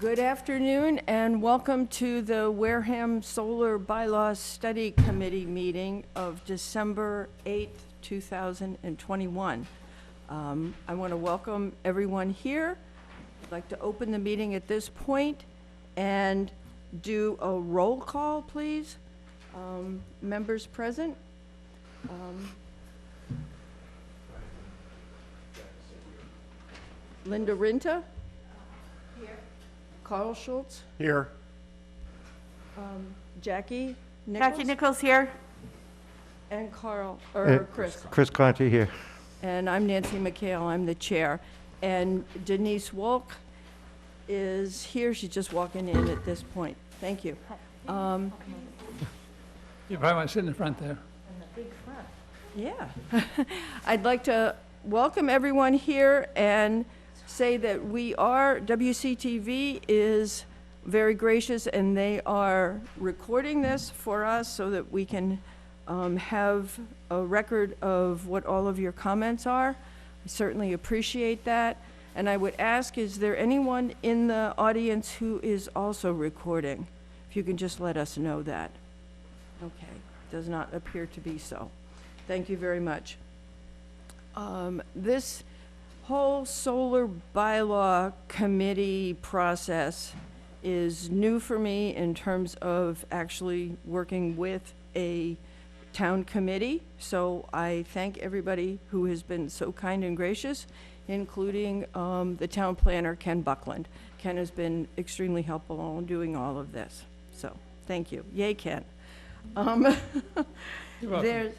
Good afternoon and welcome to the Wareham Solar Bylaw Study Committee meeting of December 8th, 2021. I want to welcome everyone here. I'd like to open the meeting at this point and do a roll call, please. Members present. Linda Rinta. Here. Carl Schultz. Here. Jackie Nichols. Jackie Nichols here. And Chris. Chris Conti here. And I'm Nancy McHale, I'm the chair. And Denise Wolk is here, she's just walking in at this point. Thank you. You probably want to sit in the front there. Yeah. I'd like to welcome everyone here and say that WCTV is very gracious and they are recording this for us so that we can have a record of what all of your comments are. I certainly appreciate that. And I would ask, is there anyone in the audience who is also recording? If you can just let us know that. Okay, does not appear to be so. Thank you very much. This whole solar bylaw committee process is new for me in terms of actually working with a town committee. So I thank everybody who has been so kind and gracious, including the town planner, Ken Buckland. Ken has been extremely helpful in doing all of this. So thank you. Yay, Ken. You're welcome.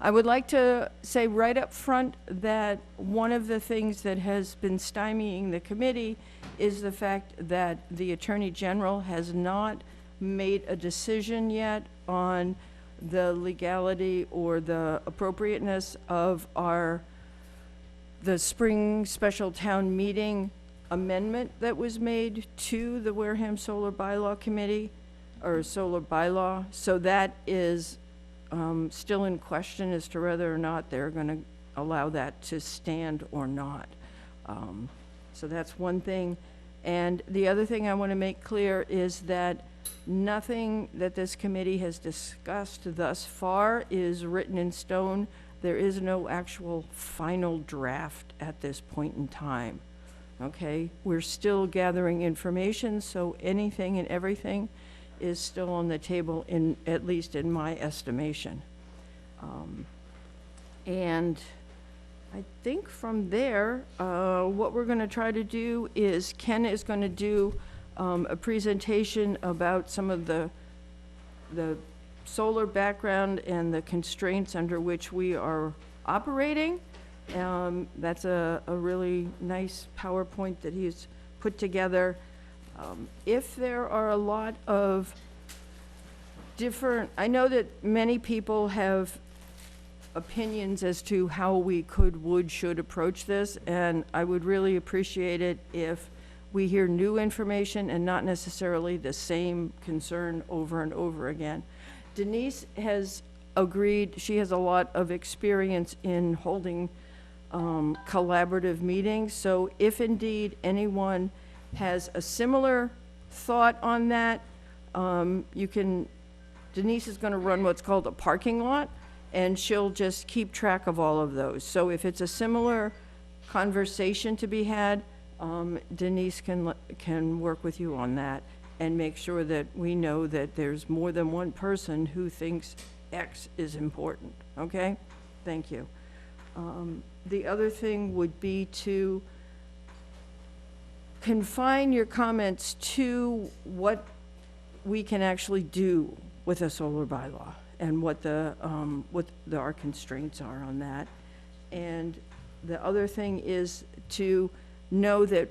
I would like to say right up front that one of the things that has been stymieing the committee is the fact that the Attorney General has not made a decision yet on the legality or the appropriateness of the spring special town meeting amendment that was made to the Wareham Solar Bylaw Committee, or Solar Bylaw. So that is still in question as to whether or not they're going to allow that to stand or not. So that's one thing. And the other thing I want to make clear is that nothing that this committee has discussed thus far is written in stone. There is no actual final draft at this point in time. Okay? We're still gathering information, so anything and everything is still on the table, at least in my estimation. And I think from there, what we're going to try to do is Ken is going to do a presentation about some of the solar background and the constraints under which we are operating. That's a really nice PowerPoint that he's put together. If there are a lot of I know that many people have opinions as to how we should approach this, and I would really appreciate it if we hear new information and not necessarily the same concern over and over again. Denise has agreed, she has a lot of experience in holding collaborative meetings, so if indeed anyone has a similar thought on that, Denise is going to run what's called a parking lot, and she'll just keep track of all of those. So if it's a similar conversation to be had, Denise can work with you on that and make sure that we know that there's more than one person who thinks X is important, okay? Thank you. The other thing would be to confine your comments to what we can actually do with a solar bylaw and what our constraints are on that. And the other thing is to know that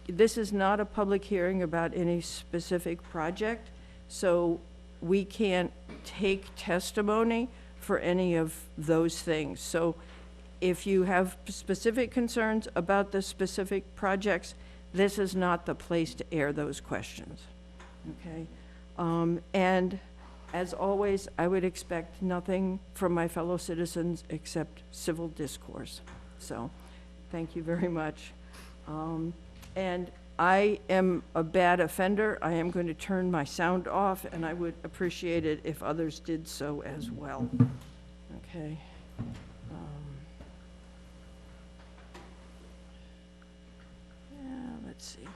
this is not a public hearing about any specific project, so we can't take testimony for any of those things. So if you have specific concerns about the specific projects, this is not the place to air those questions, okay? And as always, I would expect nothing from my fellow citizens except civil discourse. So, thank you very much. And I am a bad offender. I am going to turn my sound off, and I would appreciate it if others did so as well. Okay. Yeah, let's see.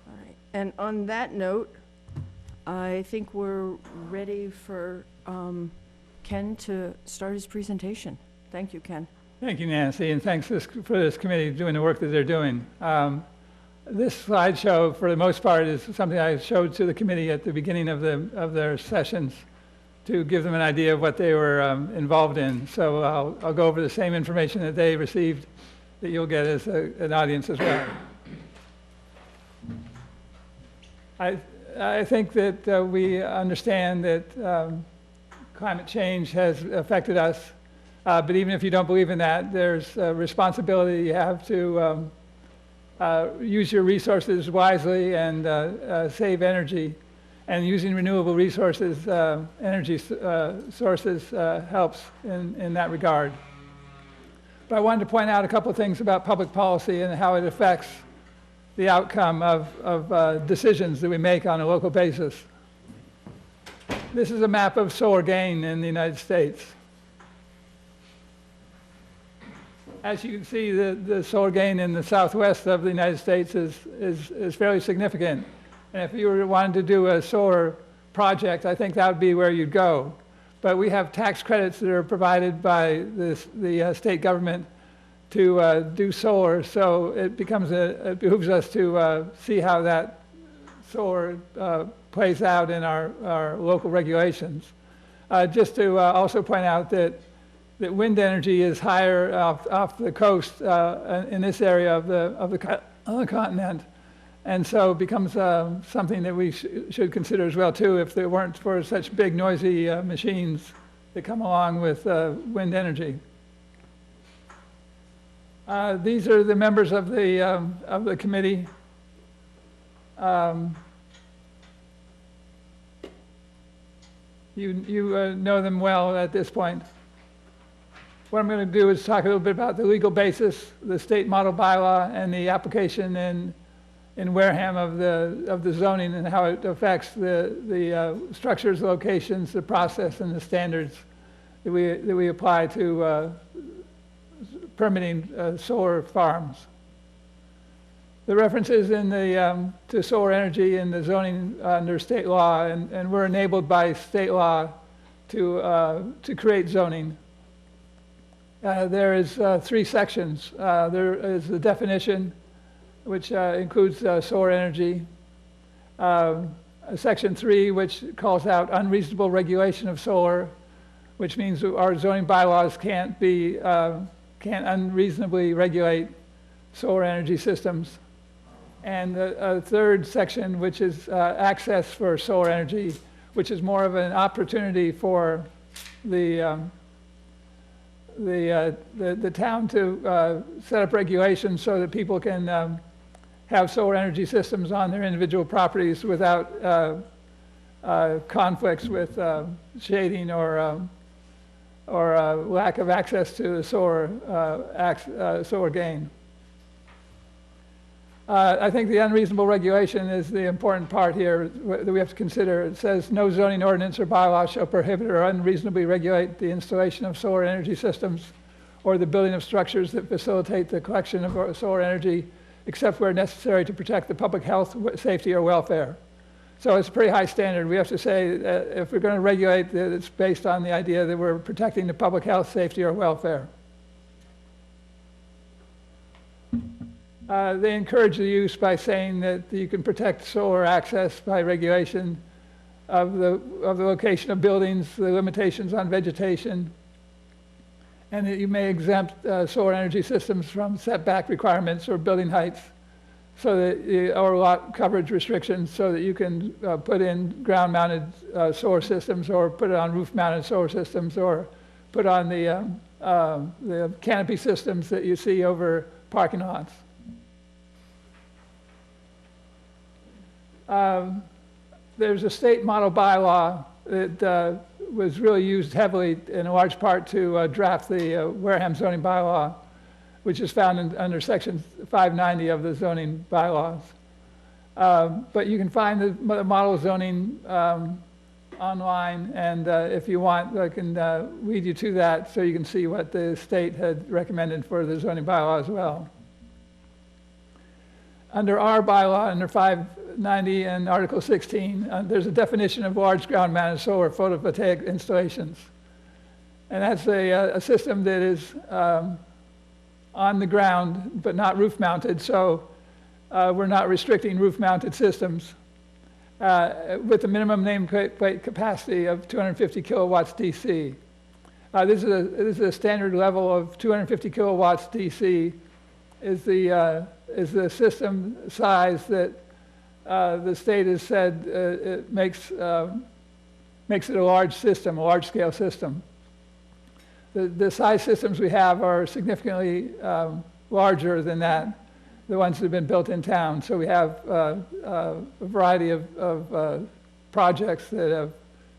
All right. And on that note, I think we're ready for Ken to start his presentation. Thank you, Ken. Thank you, Nancy, and thanks for this committee doing the work that they're doing. This slideshow, for the most part, is something I showed to the committee at the beginning of their sessions to give them an idea of what they were involved in. So I'll go over the same information that they received that you'll get as an audience as well. I think that we understand that climate change has affected us. But even if you don't believe in that, there's a responsibility you have to use your resources wisely and save energy. And using renewable resources, energy sources helps in that regard. But I wanted to point out a couple of things about public policy and how it affects the outcome of decisions that we make on a local basis. This is a map of solar gain in the United States. As you can see, the solar gain in the southwest of the United States is fairly significant. And if you were wanting to do a solar project, I think that would be where you'd go. But we have tax credits that are provided by the state government to do solar, so it behooves us to see how that solar plays out in our local regulations. Just to also point out that wind energy is higher off the coast in this area of the continent, and so it becomes something that we should consider as well too, if there weren't for such big noisy machines that come along with wind energy. These are the members of the committee. You know them well at this point. What I'm going to do is talk a little bit about the legal basis, the state model bylaw, and the application in Wareham of the zoning and how it affects the structures, locations, the process, and the standards that we apply to permitting solar farms. The references to solar energy in the zoning under state law, and we're enabled by state law to create zoning. There is 3 sections. There is the definition, which includes solar energy. Section 3, which calls out unreasonable regulation of solar, which means our zoning bylaws can't unreasonably regulate solar energy systems. And a 3rd section, which is access for solar energy, which is more of an opportunity for the town to set up regulations so that people can have solar energy systems on their individual properties without conflicts with shading or lack of access to the solar gain. I think the unreasonable regulation is the important part here that we have to consider. It says no zoning ordinance or bylaw shall prohibit or unreasonably regulate the installation of solar energy systems or the building of structures that facilitate the collection of solar energy except where necessary to protect the public health, safety, or welfare. So it's a pretty high standard. We have to say that if we're going to regulate, that it's based on the idea that we're protecting the public health, safety, or welfare. They encourage the use by saying that you can protect solar access by regulation of the location of buildings, the limitations on vegetation, and that you may exempt solar energy systems from setback requirements or building heights, so that or lot coverage restrictions, so that you can put in ground-mounted solar systems, or put it on roof-mounted solar systems, or put on the canopy systems that you see over parking lots. There's a state model bylaw that was really used heavily in a large part to draft the Wareham zoning bylaw. which is found under section 590 of the zoning bylaws. But you can find the model zoning online, and if you want, I can lead you to that so you can see what the state had recommended for the zoning bylaw as well. Under our bylaw, under 590 and Article 16, there's a definition of large ground-mounted solar photovoltaic installations. And that's a system that is on the ground but not roof-mounted, so we're not restricting roof-mounted systems with a minimum nameplate capacity of 250 kilowatts DC. This is a standard level of 250 kilowatts DC is the system size that the state has said it makes it a large system, a large-scale system. The size systems we have are significantly larger than that, the ones that have been built in town. So we have a variety of projects that have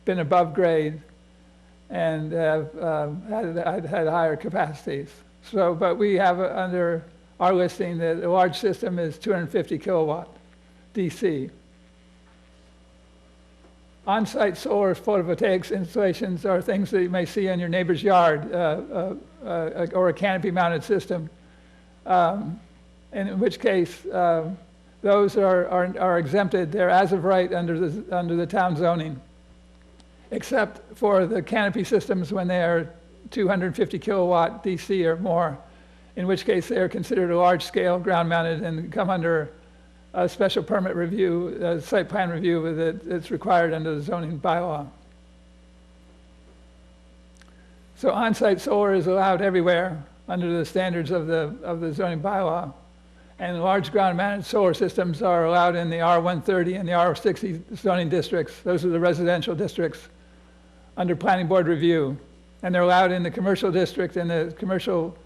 been above grade and have had higher capacities. So, but we have under our listing that a large system is 250 kilowatt DC. On-site solar photovoltaics installations are things that you may see in your neighbor's yard or a canopy mounted system. And in which case, those are exempted. They're as of right under the town zoning, except for the canopy systems when they are 250 kilowatt DC or more, in which case they are considered a large-scale ground-mounted and come under a special permit review, site plan review that's required under the zoning bylaw. So on-site solar is allowed everywhere under the standards of the zoning bylaw. And large ground-mounted solar systems are allowed in the R130 and the R60 zoning districts. Those are the residential districts under planning board review. And they're allowed in the commercial district and the commercial,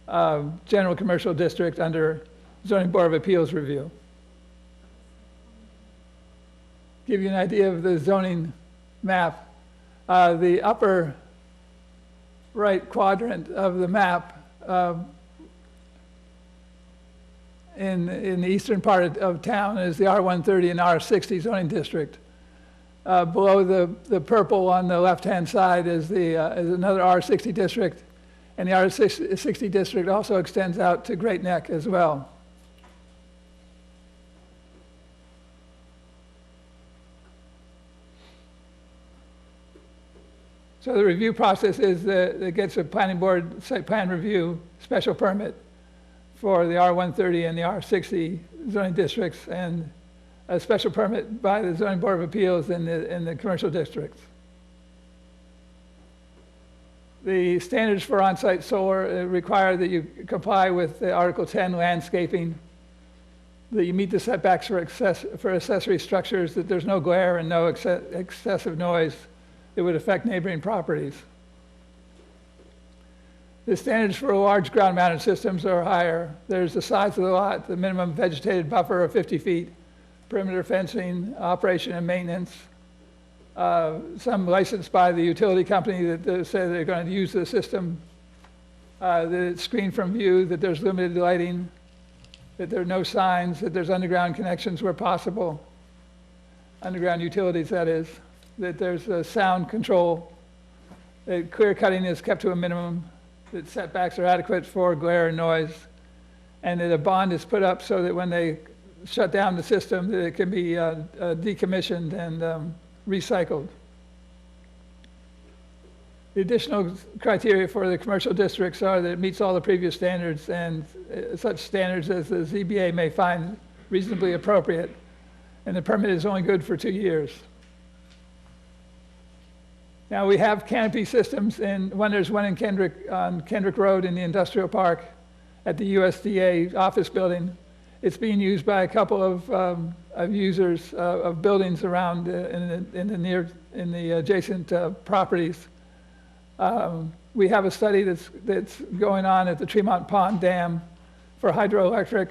general commercial district under zoning board of appeals review. Give you an idea of the zoning map. The upper right quadrant of the map in the eastern part of town is the R130 and R60 zoning district. Below the purple on the left-hand side is another R60 district, and the R60 district also extends out to Great Neck as well. So the review process is that it gets a planning board site plan review special permit for the R130 and the R60 zoning districts, and a special permit by the zoning board of appeals in the commercial districts. The standards for on-site solar require that you comply with the Article 10 landscaping, that you meet the setbacks for accessory structures, that there's no glare and no excessive noise that would affect neighboring properties. The standards for large ground-mounted systems are higher. There's the size of the lot, the minimum vegetated buffer of 50 feet, perimeter fencing, operation and maintenance, some licensed by the utility company that say they're going to use the system, that it's screened from view, that there's limited lighting, that there are no signs, that there's underground connections where possible, underground utilities that is, that there's sound control, that clear cutting is kept to a minimum, that setbacks are adequate for glare and noise, and that a bond is put up so that when they shut down the system, that it can be decommissioned and recycled. The additional criteria for the commercial districts are that it meets all the previous standards and such standards as the ZBA may find reasonably appropriate, and the permit is only good for 2 years. Now we have Canopy Systems, and there's one in on Kendrick Road in the industrial park at the USDA office building. It's being used by a couple of users of buildings around in the adjacent properties. We have a study that's going on at the Tremont Pond Dam for hydroelectric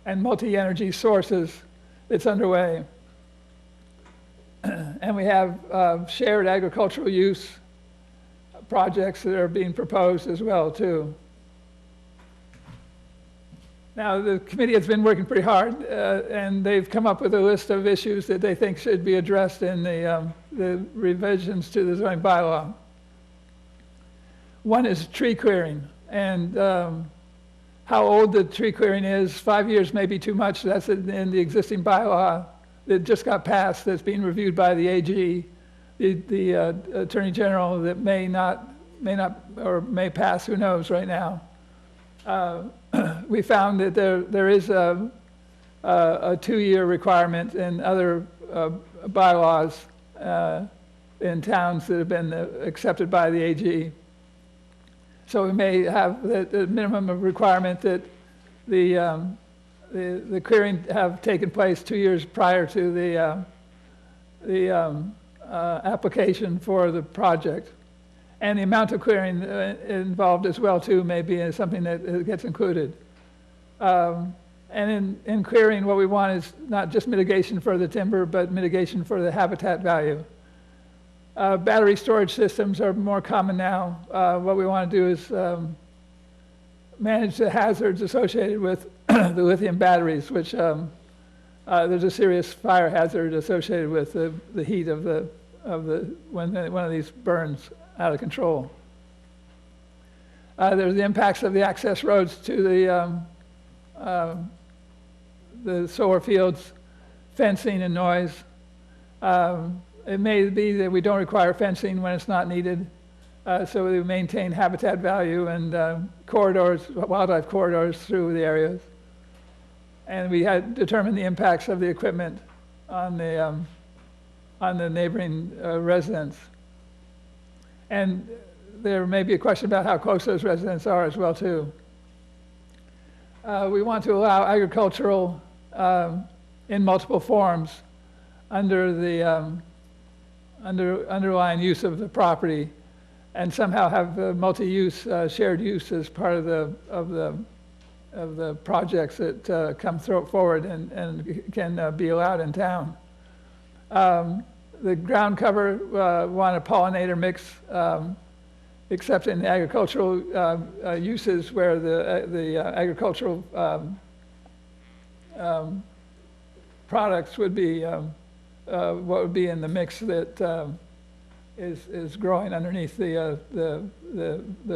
and multi-energy sources that's underway. And we have shared agricultural use projects that are being proposed as well, too. Now, the committee has been working pretty hard, and they've come up with a list of issues that they think should be addressed in the revisions to the zoning bylaw. One is tree clearing, and how old the tree clearing is. 5 years may be too much. That's in the existing bylaw that just got passed, that's being reviewed by the AG, the Attorney General, that may not, or may pass, who knows right now. We found that there is a 2-year requirement in other bylaws in towns that have been accepted by the AG. So we may have the minimum of requirement that the clearing have taken place 2 years prior to the application for the project. And the amount of clearing involved as well, too, may be something that gets included. And in clearing, what we want is not just mitigation for the timber, but mitigation for the habitat value. Battery storage systems are more common now. What we want to do is manage the hazards associated with the lithium batteries, which there's a serious fire hazard associated with the heat of when one of these burns out of control. There's the impacts of the access roads to the solar fields, fencing and noise. It may be that we don't require fencing when it's not needed, so we maintain habitat value and corridors, wildlife corridors through the areas. And we had determined the impacts of the equipment on the neighboring residents. And there may be a question about how close those residents are as well, too. We want to allow agricultural in multiple forms under the underlying use of the property, and somehow have multi-use, shared use as part of the projects that come forward and can be allowed in town. The ground cover want a pollinator mix, except in the agricultural uses where the agricultural products would be what would be in the mix that is growing underneath the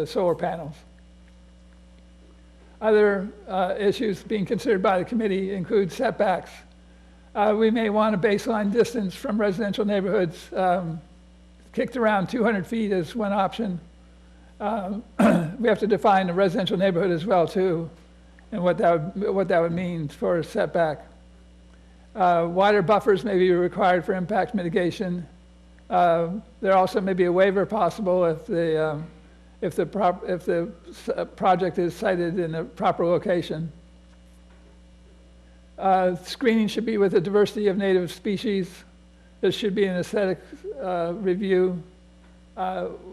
solar panels. Other issues being considered by the committee include setbacks. We may want a baseline distance from residential neighborhoods, kicked around 200 feet as one option. We have to define a residential neighborhood as well, too, and what that would mean for a setback. Wider buffers may be required for impact mitigation. There also may be a waiver possible if the project is sited in a proper location. Screening should be with a diversity of native species. There should be an aesthetic review.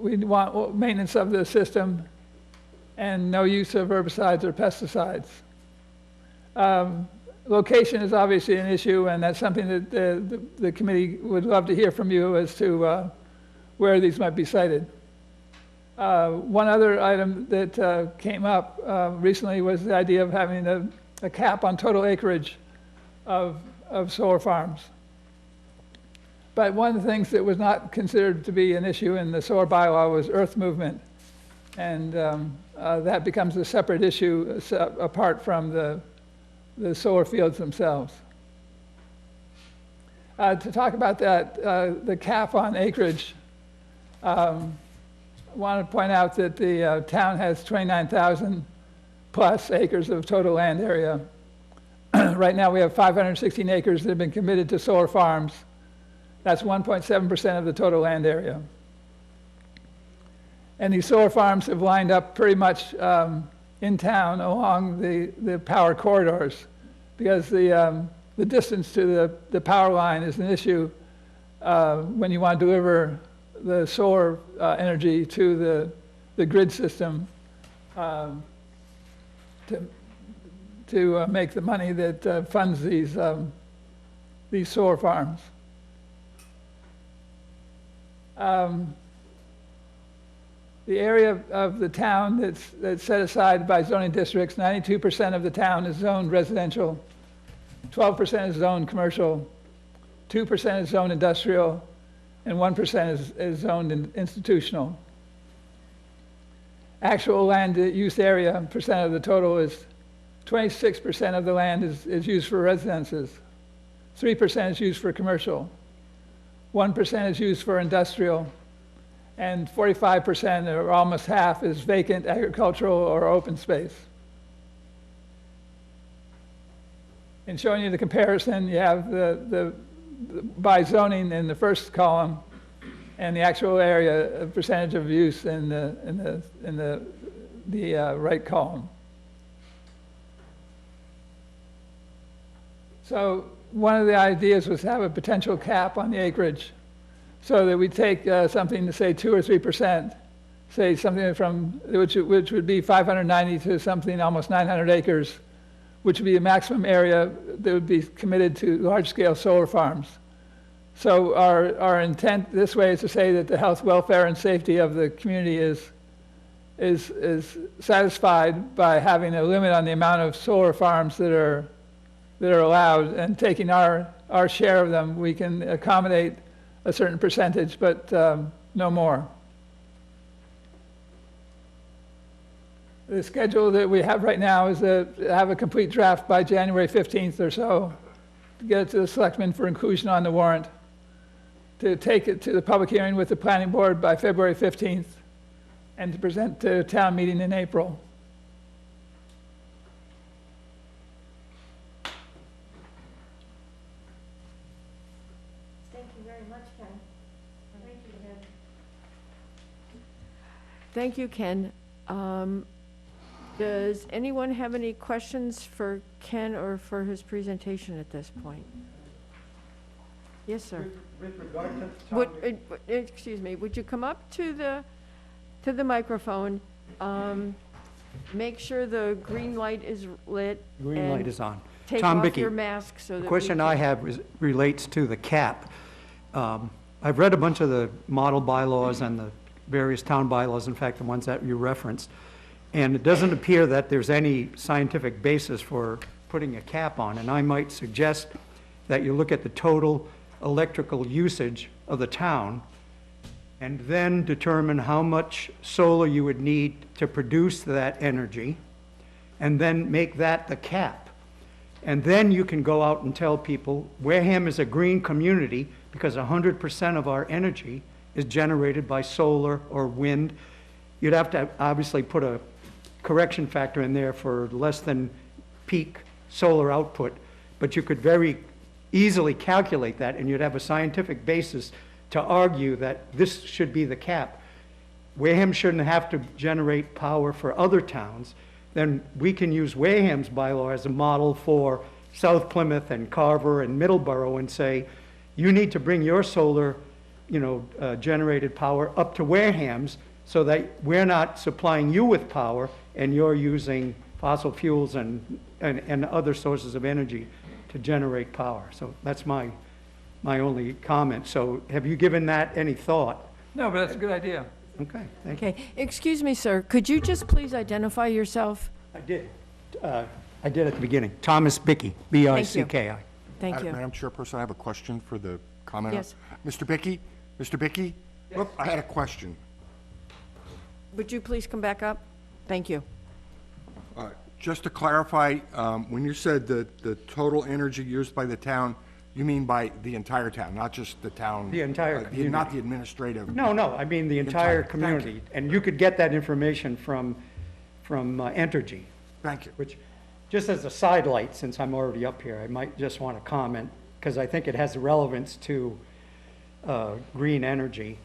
We want maintenance of the system and no use of herbicides or pesticides. Location is obviously an issue, and that's something that the committee would love to hear from you as to where these might be sited. One other item that came up recently was the idea of having a cap on total acreage of solar farms. But one of the things that was not considered to be an issue in the solar bylaw was earth movement. And that becomes a separate issue apart from the solar fields themselves. To talk about that, the cap on acreage, I want to point out that the town has 29,000 plus acres of total land area. Right now we have 516 acres that have been committed to solar farms. That's 1.7% of the total land area. And these solar farms have lined up pretty much in town along the power corridors, because the distance to the power line is an issue when you want to deliver the solar energy to the grid system to make the money that funds these solar farms. 'Cause the area of the town that's set aside by zoning districts, 92% of the town is zoned residential, 12% is zoned commercial, 2% is zoned industrial, and 1% is zoned institutional. Actual land use area percent of the total is 26% of the land is used for residences, 3% is used for commercial, 1% is used for industrial, and 45%, or almost half, is vacant agricultural or open space. In showing you the comparison, you have the by zoning in the first column, and the actual area percentage of use in the right column. So one of the ideas was to have a potential cap on the acreage, so that we take something to say 2 or 3%, say something from which would be 590 to something almost 900 acres, which would be a maximum area that would be committed to large-scale solar farms. So our intent this way is to say that the health, welfare, and safety of the community is satisfied by having a limit on the amount of solar farms that are allowed, and taking our share of them, we can accommodate a certain percentage, but no more. The schedule that we have right now is to have a complete draft by January 15th or so, to get it to the selectmen for inclusion on the warrant, to take it to the public hearing with the planning board by February 15th, and to present to town meeting in April. Thank you very much, Ken. Thank you, Ken. Thank you, Ken. Does anyone have any questions for Ken or for his presentation at this point? Yes, sir. With regard to Excuse me, would you come up to the microphone? Make sure the green light is lit. green light is on. Take Tom off Bickey. your mask so that The we question can- I have relates to the cap. I've read a bunch of the model bylaws and the various town bylaws, in fact, the ones that you referenced, and it doesn't appear that there's any scientific basis for putting a cap on, and I might suggest that you look at the total electrical usage of the town and then determine how much solar you would need to produce that energy, and then make that the cap. And then you can go out and tell people, Wareham is a green community because 100% of our energy is generated by solar or wind. You'd have to obviously put a correction factor in there for less than peak solar output, but you could very easily calculate that, and you'd have a scientific basis to argue that this should be the cap. Wareham shouldn't have to generate power for other towns. Then we can use Wareham's bylaw as a model for South Plymouth and Carver and Middleborough and say, you need to bring your solar, generated power up to Wareham's so that we're not supplying you with power and you're using fossil fuels and other sources of energy to generate power. So that's my only comment. So have you given that any thought? No, but that's a good idea. Okay, thank you. Okay, excuse me, sir, could you just please identify yourself? I did. I did at the beginning. Thomas Bickey, B-I-C-K-I. Thank you. Madam Chairperson, I have a question for the commenter. Yes. Mr. Bickey? Mr. Bickey? Look, I had a question. Would you please come back up? Thank you. Just to clarify, when you said that the total energy used by the town, you mean by the entire town, not just the town? The entire community. Not the administrative? No, I mean the entire Thank community. you. And you could get that information from Entergy, Thank you. which, just as a sidelight, since I'm already up here, I might just want to comment, because I think it has relevance to green energy.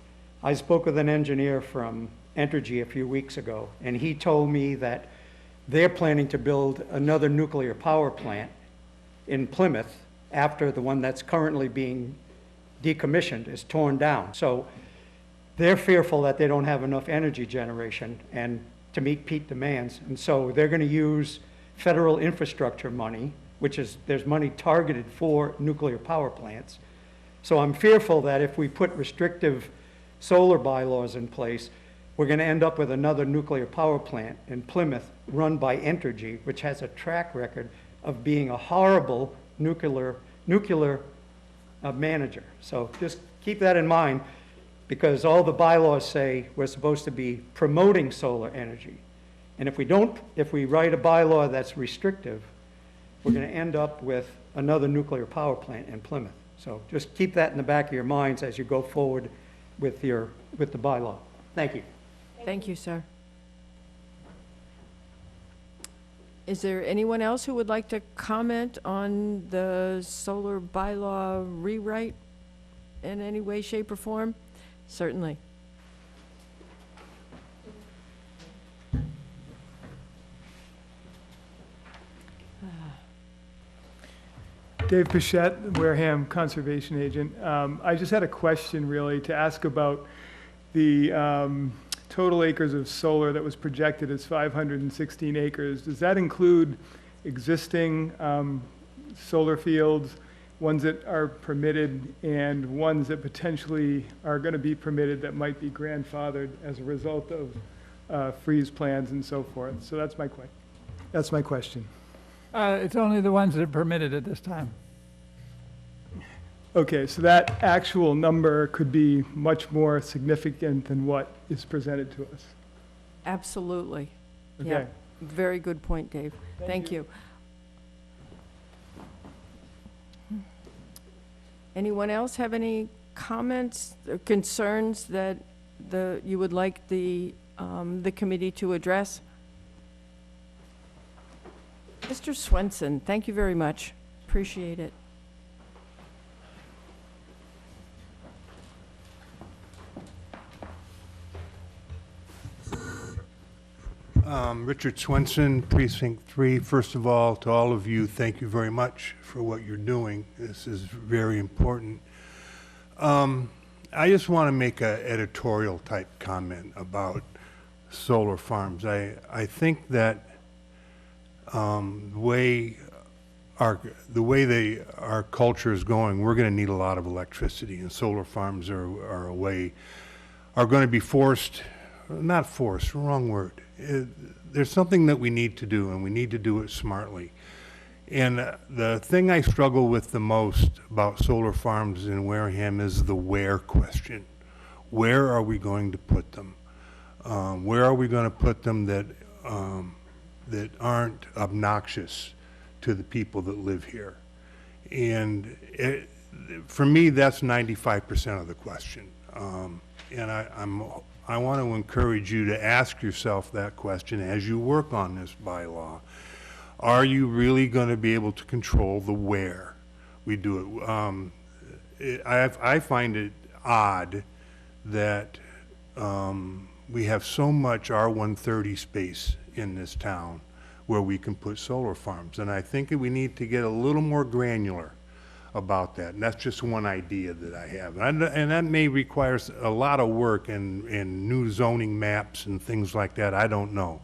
I spoke with an engineer from Entergy a few weeks ago, and he told me that they're planning to build another nuclear power plant in Plymouth after the one that's currently being decommissioned is torn down. So they're fearful that they don't have enough energy generation and to meet peak demands. And so they're going to use federal infrastructure money, which is, there's money targeted for nuclear power plants. So I'm fearful that if we put restrictive solar bylaws in place, we're going to end up with another nuclear power plant in Plymouth run by Entergy, which has a track record of being a horrible nuclear manager. So just keep that in mind, because all the bylaws say we're supposed to be promoting solar energy. And if we write a bylaw that's restrictive, we're going to end up with another nuclear power plant in Plymouth. So just keep that in the back of your minds as you go forward with the bylaw. Thank you. Thank you, sir. Is there anyone else who would like to comment on the solar bylaw rewrite in any way, shape, or form? Certainly. Dave Pichette, Wareham Conservation Agent. I just had a question really to ask about the total acres of solar that was projected as 516 acres. Does that include existing solar fields, ones that are permitted, and ones that potentially are going to be permitted that might be grandfathered as a result of freeze plans and so forth? So that's my question. It's only the ones that are permitted at this time. Okay, so that actual number could be much more significant than what is presented to us. Absolutely. Okay. Yeah. Very good point, Dave. Thank you. Anyone else have any comments or concerns that you would like the committee to address? Mr. Swenson, thank you very much. Appreciate it. Richard Swenson, Precinct 3. First of all, to all of you, thank you very much for what you're doing. This is very important. I just want to make an editorial type comment about solar farms. I think that the way our culture is going, we're going to need a lot of electricity, and solar farms are going to be forced, not forced, wrong word. There's something that we need to do, and we need to do it smartly. And the thing I struggle with the most about solar farms in Wareham is the where question. Where are we going to put them? Where are we going to put them that aren't obnoxious to the people that live here? And for me, that's 95% of the question. And I want to encourage you to ask yourself that question as you work on this bylaw. Are you really going to be able to control the where we do it? I find it odd that we have so much R130 space in this town where we can put solar farms. And I think that we need to get a little more granular about that. And that's just one idea that I have. And that may require a lot of work and new zoning maps and things like that. I don't know.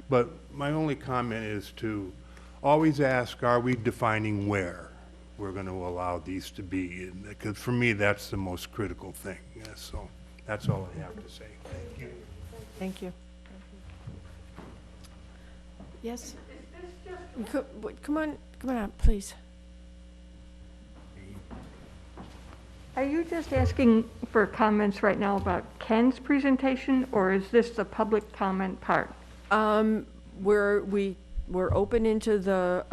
But my only comment is to always ask, are we defining where we're going to allow these to be? Because for me, that's the most critical thing. Yeah, so that's all I have to say. Thank you. Thank you. Yes? Come on out, please. Are you just asking for comments right now about Ken's presentation, or is this the public comment part? We're open into the,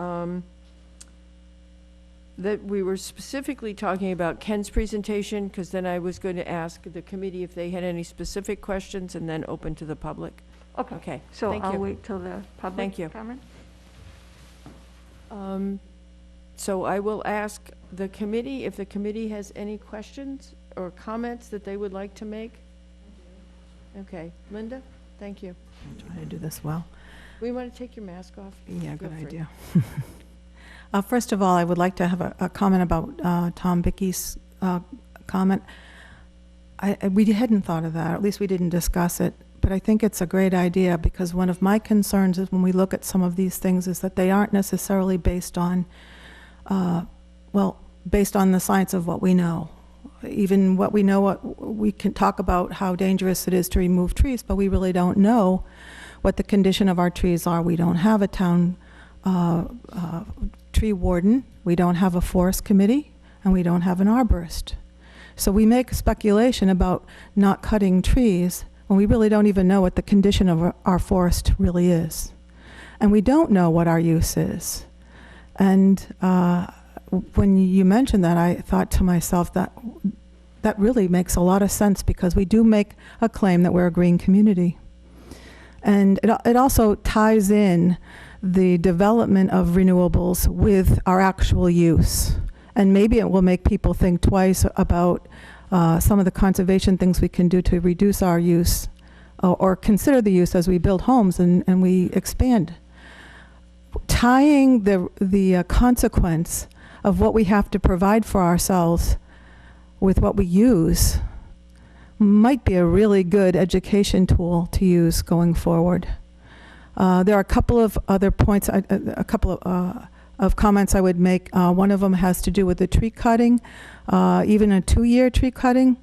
that we were specifically talking about Ken's presentation, because then I was going to ask the committee if they had any specific questions, and then open to the public. Okay, So thank I'll you. wait till the public Thank you. comment? So I will ask the committee if the committee has any questions or comments that they would like to make. Okay, Linda, thank you. Try to do this well. We want to take your mask off? Yeah, Feel good free. idea. First of all, I would like to have a comment about Tom Bickey's comment. We hadn't thought of that, or at least we didn't discuss it, but I think it's a great idea, because one of my concerns is when we look at some of these things is that they aren't necessarily based on, based on the science of what we know. even what we know, we can talk about how dangerous it is to remove trees, but we really don't know what the condition of our trees are. We don't have a town tree warden, we don't have a forest committee, and we don't have an arborist. So we make speculation about not cutting trees when we really don't even know what the condition of our forest really is. And we don't know what our use is. And when you mentioned that, I thought to myself that that really makes a lot of sense, because we do make a claim that we're a green community. And it also ties in the development of renewables with our actual use. And maybe it will make people think twice about some of the conservation things we can do to reduce our use, or consider the use as we build homes and we expand. Tying the consequence of what we have to provide for ourselves with what we use might be a really good education tool to use going forward. There are a couple of other points, a couple of comments I would make. One of them has to do with the tree cutting, even a 2-year tree cutting.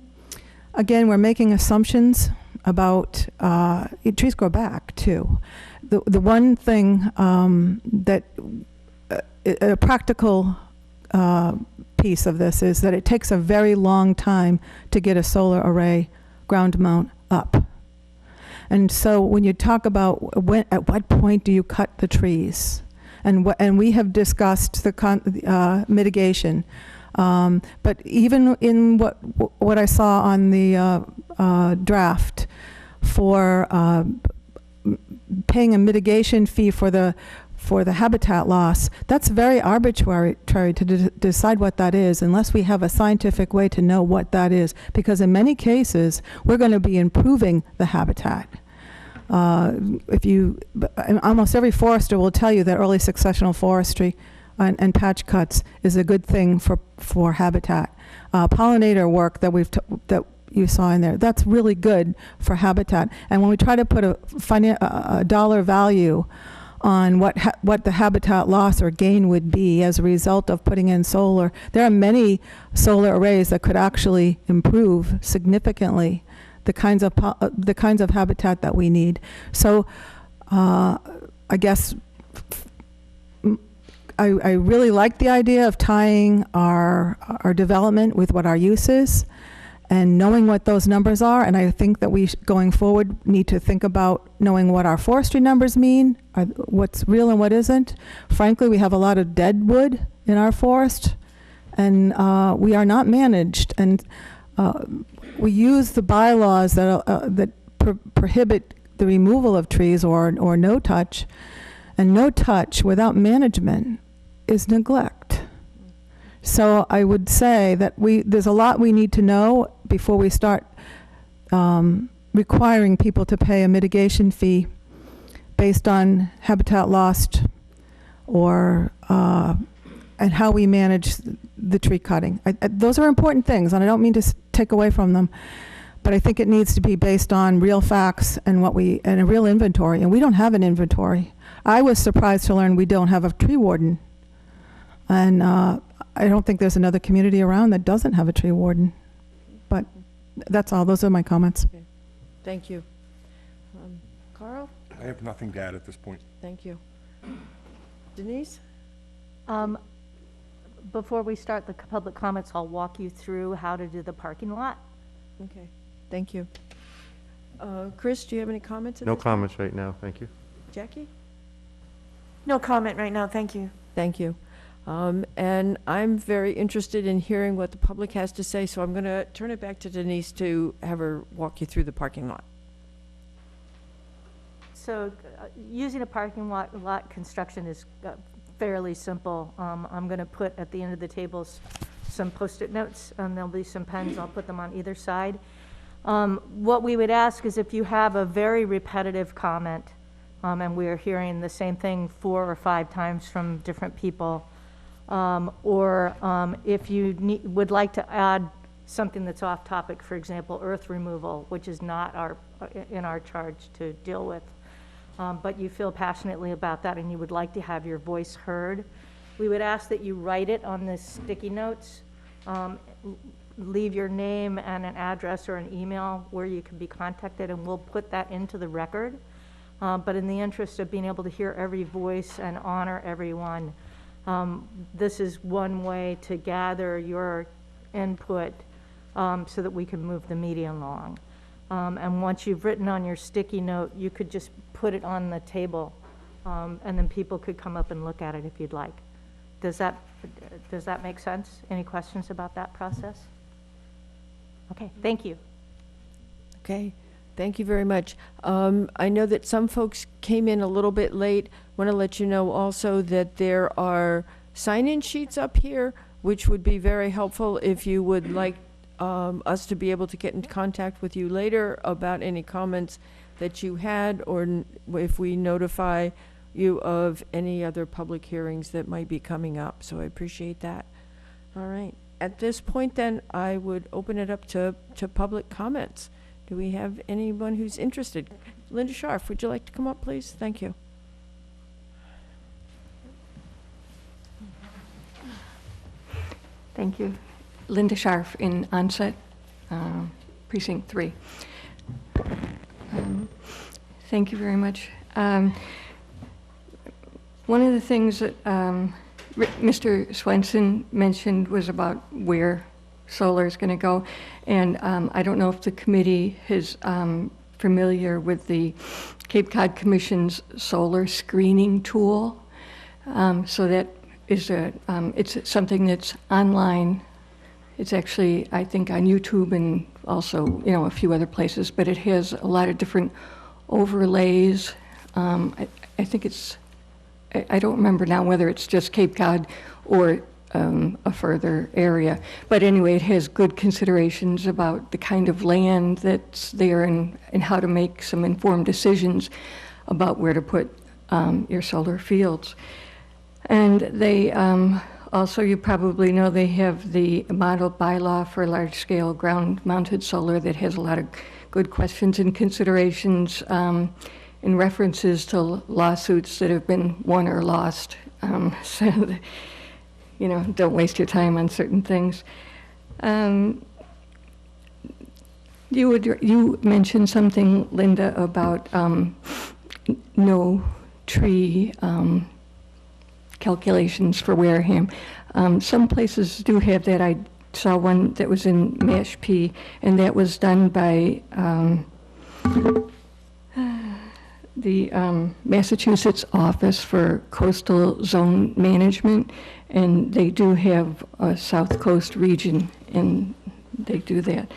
Again, we're making assumptions about, trees grow back too. The one thing that, a practical piece of this is that it takes a very long time to get a solar array ground mount up. And so when you talk about at what point do you cut the trees, and we have discussed the mitigation, but even in what I saw on the draft for paying a mitigation fee for the habitat loss, that's very arbitrary to decide what that is unless we have a scientific way to know what that is, because in many cases we're going to be improving the habitat. Almost every forester will tell you that early successional forestry and patch cuts is a good thing for habitat. Pollinator work that you saw in there, that's really good for habitat. And when we try to put a dollar value on what the habitat loss or gain would be as a result of putting in solar, there are many solar arrays that could actually improve significantly the kinds of habitat that we need. So I guess I really like the idea of tying our development with what our use is and knowing what those numbers are. And I think that we, going forward, need to think about knowing what our forestry numbers mean, what's real and what isn't. Frankly, we have a lot of dead wood in our forest, and we are not managed. And we use the bylaws that prohibit the removal of trees or no touch, and no touch without management is neglect. So I would say that there's a lot we need to know before we start requiring people to pay a mitigation fee based on habitat lost or and how we manage the tree cutting. Those are important things, and I don't mean to take away from them, but I think it needs to be based on real facts and and a real inventory, and we don't have an inventory. I was surprised to learn we don't have a tree warden, and I don't think there's another community around that doesn't have a tree warden. But that's all. Those are my comments. Okay. Thank you. Carl? I have nothing to add at this point. Thank you. Denise? Before we start the public comments, I'll walk you through how to do the parking lot. Okay. Thank you. Chris, do you have any comments? No comments right now, thank you. Jackie? No comment right now, thank you. Thank you. And I'm very interested in hearing what the public has to say, so I'm going to turn it back to Denise to have her walk you through the parking lot. So using a parking lot construction is fairly simple. I'm going to put at the end of the tables some Post-it notes, and there'll be some pens. I'll put them on either side. What we would ask is if you have a very repetitive comment, and we're hearing the same thing 4 or 5 times from different people, or if you would like to add something that's off topic, for example, earth removal, which is not in our charge to deal with, but you feel passionately about that and you would like to have your voice heard, we would ask that you write it on the sticky notes leave your name and an address or an email where you can be contacted, and we'll put that into the record. But in the interest of being able to hear every voice and honor everyone, this is one way to gather your input so that we can move the meeting along. And once you've written on your sticky note, you could just put it on the table, and then people could come up and look at it if you'd like. Does that make sense? Any questions about that process? Okay, thank you. Okay, thank you very much. I know that some folks came in a little bit late. Want to let you know also that there are sign-in sheets up here, which would be very helpful if you would like us to be able to get in contact with you later about any comments that you had, or if we notify you of any other public hearings that might be coming up. So I appreciate that. All right. At this point, then, I would open it up to public comments. Do we have anyone who's interested? Linda Scharf, would you like to come up, please? Thank you. Thank you. Linda Scharf in Onset, Precinct 3. Thank you very much. One of the things that Mr. Swenson mentioned was about where solar is going to go, and I don't know if the committee is familiar with the Cape Cod Commission's solar screening tool. So that is it's something that's online. It's actually, I think, on YouTube and also, a few other places, but it has a lot of different overlays. I think it's, I don't remember now whether it's just Cape Cod or a further area. But anyway, it has good considerations about the kind of land that's there and how to make some informed decisions about where to put your solar fields. And they also, you probably know, they have the model bylaw for large-scale ground-mounted solar that has a lot of good questions and considerations in references to lawsuits that have been won or lost. So, don't waste your time on certain things. You mentioned something, Linda, about no tree calculations for Wareham. Some places do have that. I saw one that was in Mashpee, and that was done by the Massachusetts Office for Coastal Zone Management, and they do have a South Coast region, and they do that.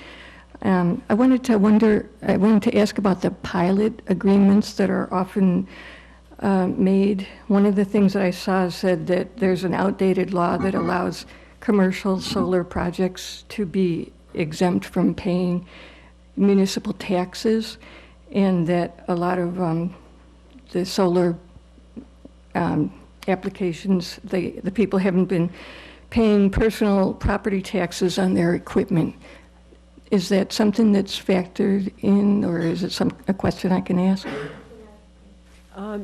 I wanted to ask about the pilot agreements that are often made. One of the things that I saw said that there's an outdated law that allows commercial solar projects to be exempt from paying municipal taxes, and that a lot of the solar applications, the people haven't been paying personal property taxes on their equipment. Is that something that's factored in, or is it a question I can ask?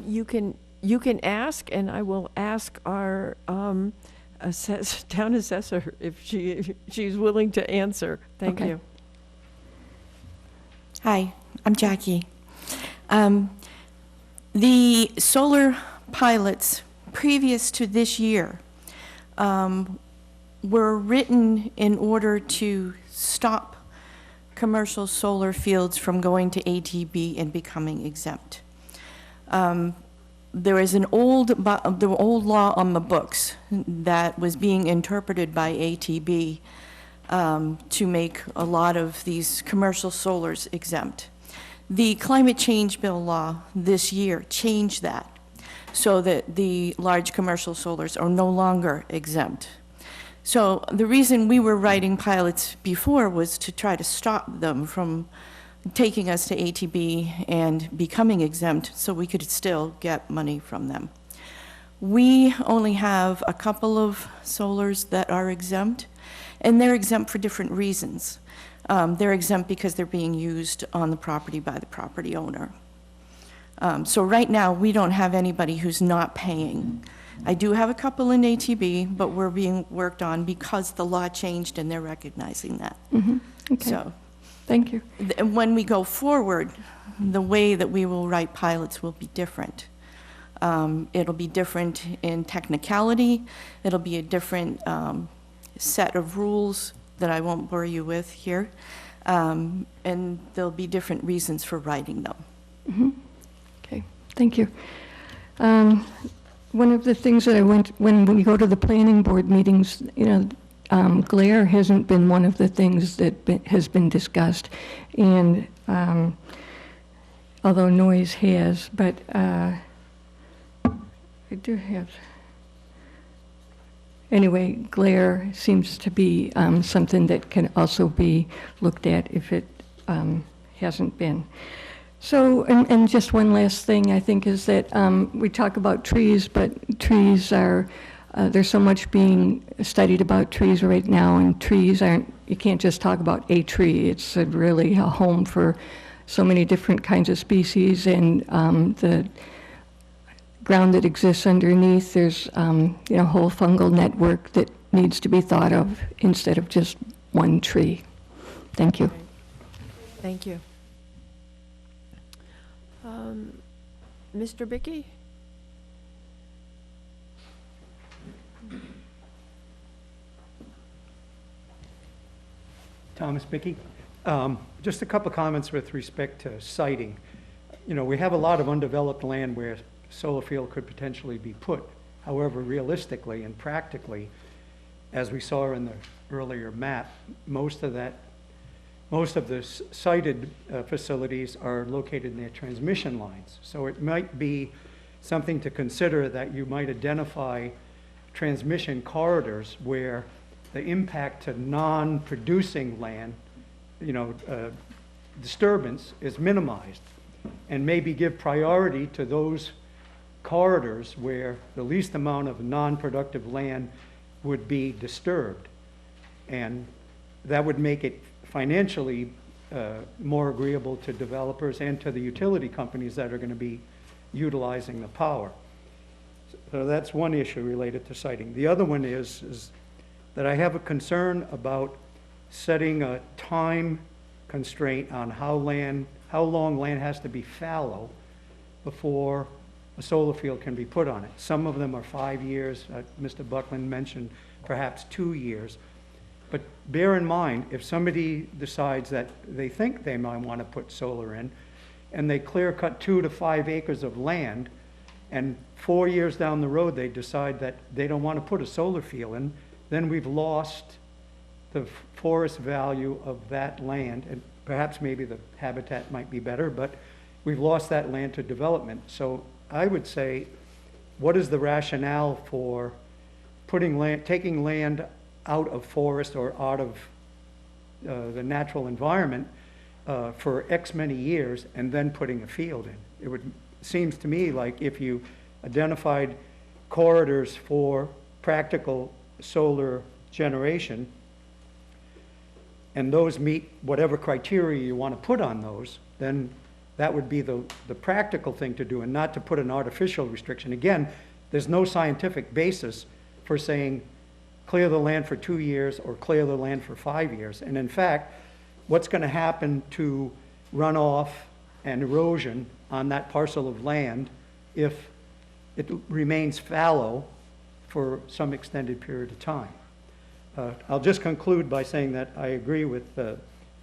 You can ask, and I will ask our town assessor if she's willing to answer. Thank you. Hi, I'm Jackie. The solar pilots previous to this year were written in order to stop commercial solar fields from going to ATB and becoming exempt. There is the old law on the books that was being interpreted by ATB to make a lot of these commercial solars exempt. The climate change bill law this year changed that so that the large commercial solars are no longer exempt. So the reason we were writing pilots before was to try to stop them from taking us to ATB and becoming exempt so we could still get money from them. We only have a couple of solars that are exempt, and they're exempt for different reasons. They're exempt because they're being used on the property by the property owner. So right now, we don't have anybody who's not paying I do have a couple in ATB, but we're being worked on because the law changed and they're recognizing that. Okay, So thank you. when we go forward, the way that we will write pilots will be different. It'll be different in technicality. It'll be a different set of rules that I won't bore you with here. And there'll be different reasons for writing them. Okay, thank you. One of the things that when we go to the planning board meetings, glare hasn't been one of the things that has been discussed. And although noise has, but I do have, anyway, glare seems to be something that can also be looked at if it hasn't been. So, and just one last thing, I think, is that we talk about trees, but trees are, there's so much being studied about trees right now, and trees aren't, you can't just talk about a tree. It's really a home for so many different kinds of species, and the ground that exists underneath, there's a whole fungal network that needs to be thought of instead of just one tree. Thank you. Thank you. Mr. Bickey? Thomas Bickey. Just a couple of comments with respect to siting. We have a lot of undeveloped land where solar field could potentially be put. However, realistically and practically, as we saw in the earlier map, most of the sited facilities are located near transmission lines. So it might be something to consider that you might identify transmission corridors where the impact to non-producing land, disturbance is minimized, and maybe give priority to those corridors where the least amount of non-productive land would be disturbed. And that would make it financially more agreeable to developers and to the utility companies that are going to be utilizing the power. So that's one issue related to siting. The other one is that I have a concern about setting a time constraint on how long land has to be fallow before a solar field can be put on it. Some of them are 5 years. Mr. Buckland mentioned perhaps 2 years. But bear in mind, if somebody decides that they think they might want to put solar in, and they clear cut 2 to 5 acres of land, and 4 years down the road they decide that they don't want to put a solar field in, then we've lost the forest value of that land, and perhaps maybe the habitat might be better, but we've lost that land to development. So I would say, what is the rationale for taking land out of forest or out of the natural environment for X many years and then putting a field in? It seems to me like if you identified corridors for practical solar generation, and those meet whatever criteria you want to put on those, then that would be the practical thing to do, and not to put an artificial restriction. Again, there's no scientific basis for saying clear the land for 2 years or clear the land for 5 years. And in fact, what's going to happen to runoff and erosion on that parcel of land if it remains fallow for some extended period of time? I'll just conclude by saying that I agree with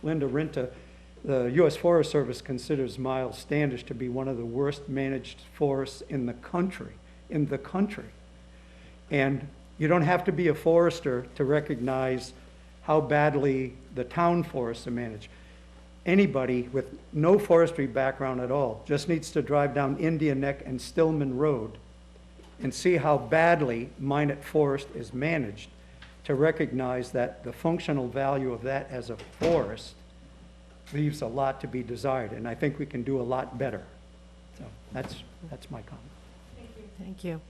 Linda Rinta. The U.S. Forest Service considers Miles Standish to be one of the worst managed forests in the country. And you don't have to be a forester to recognize how badly the town forests are managed. Anybody with no forestry background at all just needs to drive down Indian Neck and Stillman Road and see how badly Minot Forest is managed to recognize that the functional value of that as a forest leaves a lot to be desired, and I think we can do a lot better. So that's my comment. Thank you.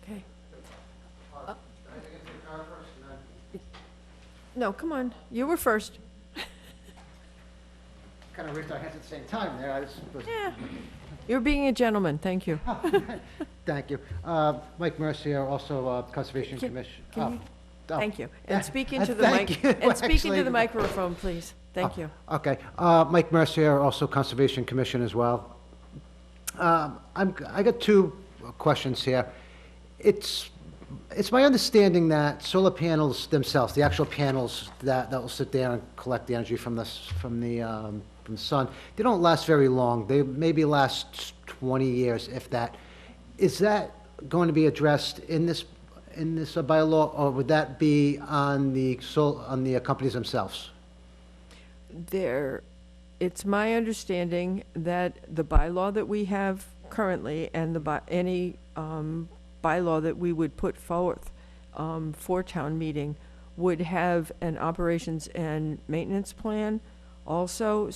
Okay. No, come on. You were first. Kind of raised our hands at the same time there. Yeah. You're being a gentleman, thank you. Thank you. Mike Mercier, also Conservation Commission. Can you, thank you. And speak uh, into the thank mic, you, and speak into actually. the microphone, please. Thank you. Okay. Mike Mercier, also Conservation Commission as well. I got two questions here. It's my understanding that solar panels themselves, the actual panels that will sit there and collect the energy from the sun, they don't last very long. They maybe last 20 years, if that. Is that going to be addressed in this bylaw, or would that be on the companies themselves? It's my understanding that the bylaw that we have currently and any bylaw that we would put forth for town meeting would have an operations and maintenance plan also,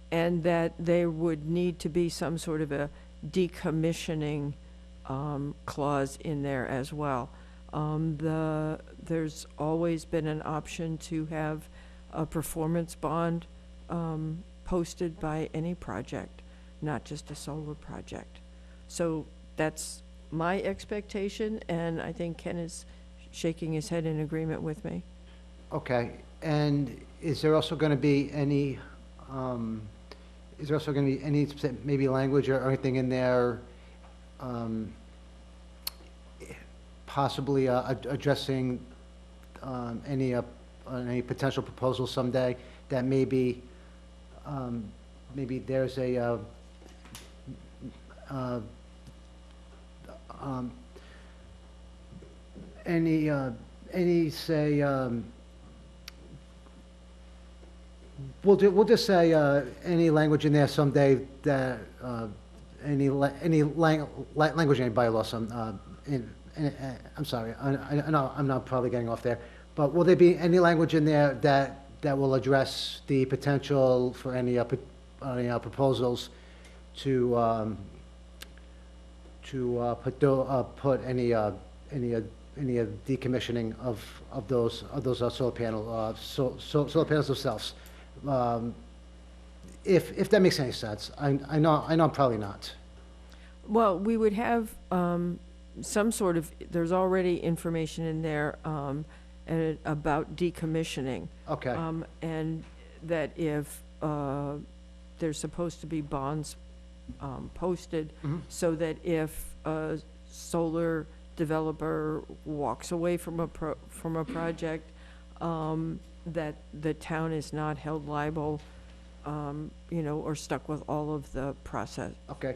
and that there would need to be some sort of a decommissioning clause in there as well. There's always been an option to have a performance bond posted by any project, not just a solar project. So that's my expectation, and I think Ken is shaking his head in agreement with me. Okay, and is there also going to be any, maybe language or anything in there, possibly addressing any potential proposals someday that maybe there's a any say we'll just say any language in there someday that any language in any bylaw I'm sorry, I know I'm not probably getting off there, but will there be any language in there that will address the potential for any proposals to put any decommissioning of those solar panels themselves? If that makes any sense. I know I'm probably not. Well, we would have some sort of, there's already information in there about decommissioning. Okay. And that if there's supposed to be bonds posted, so that if a solar developer walks away from a project, that the town is not held liable, or stuck with all of the process. Okay.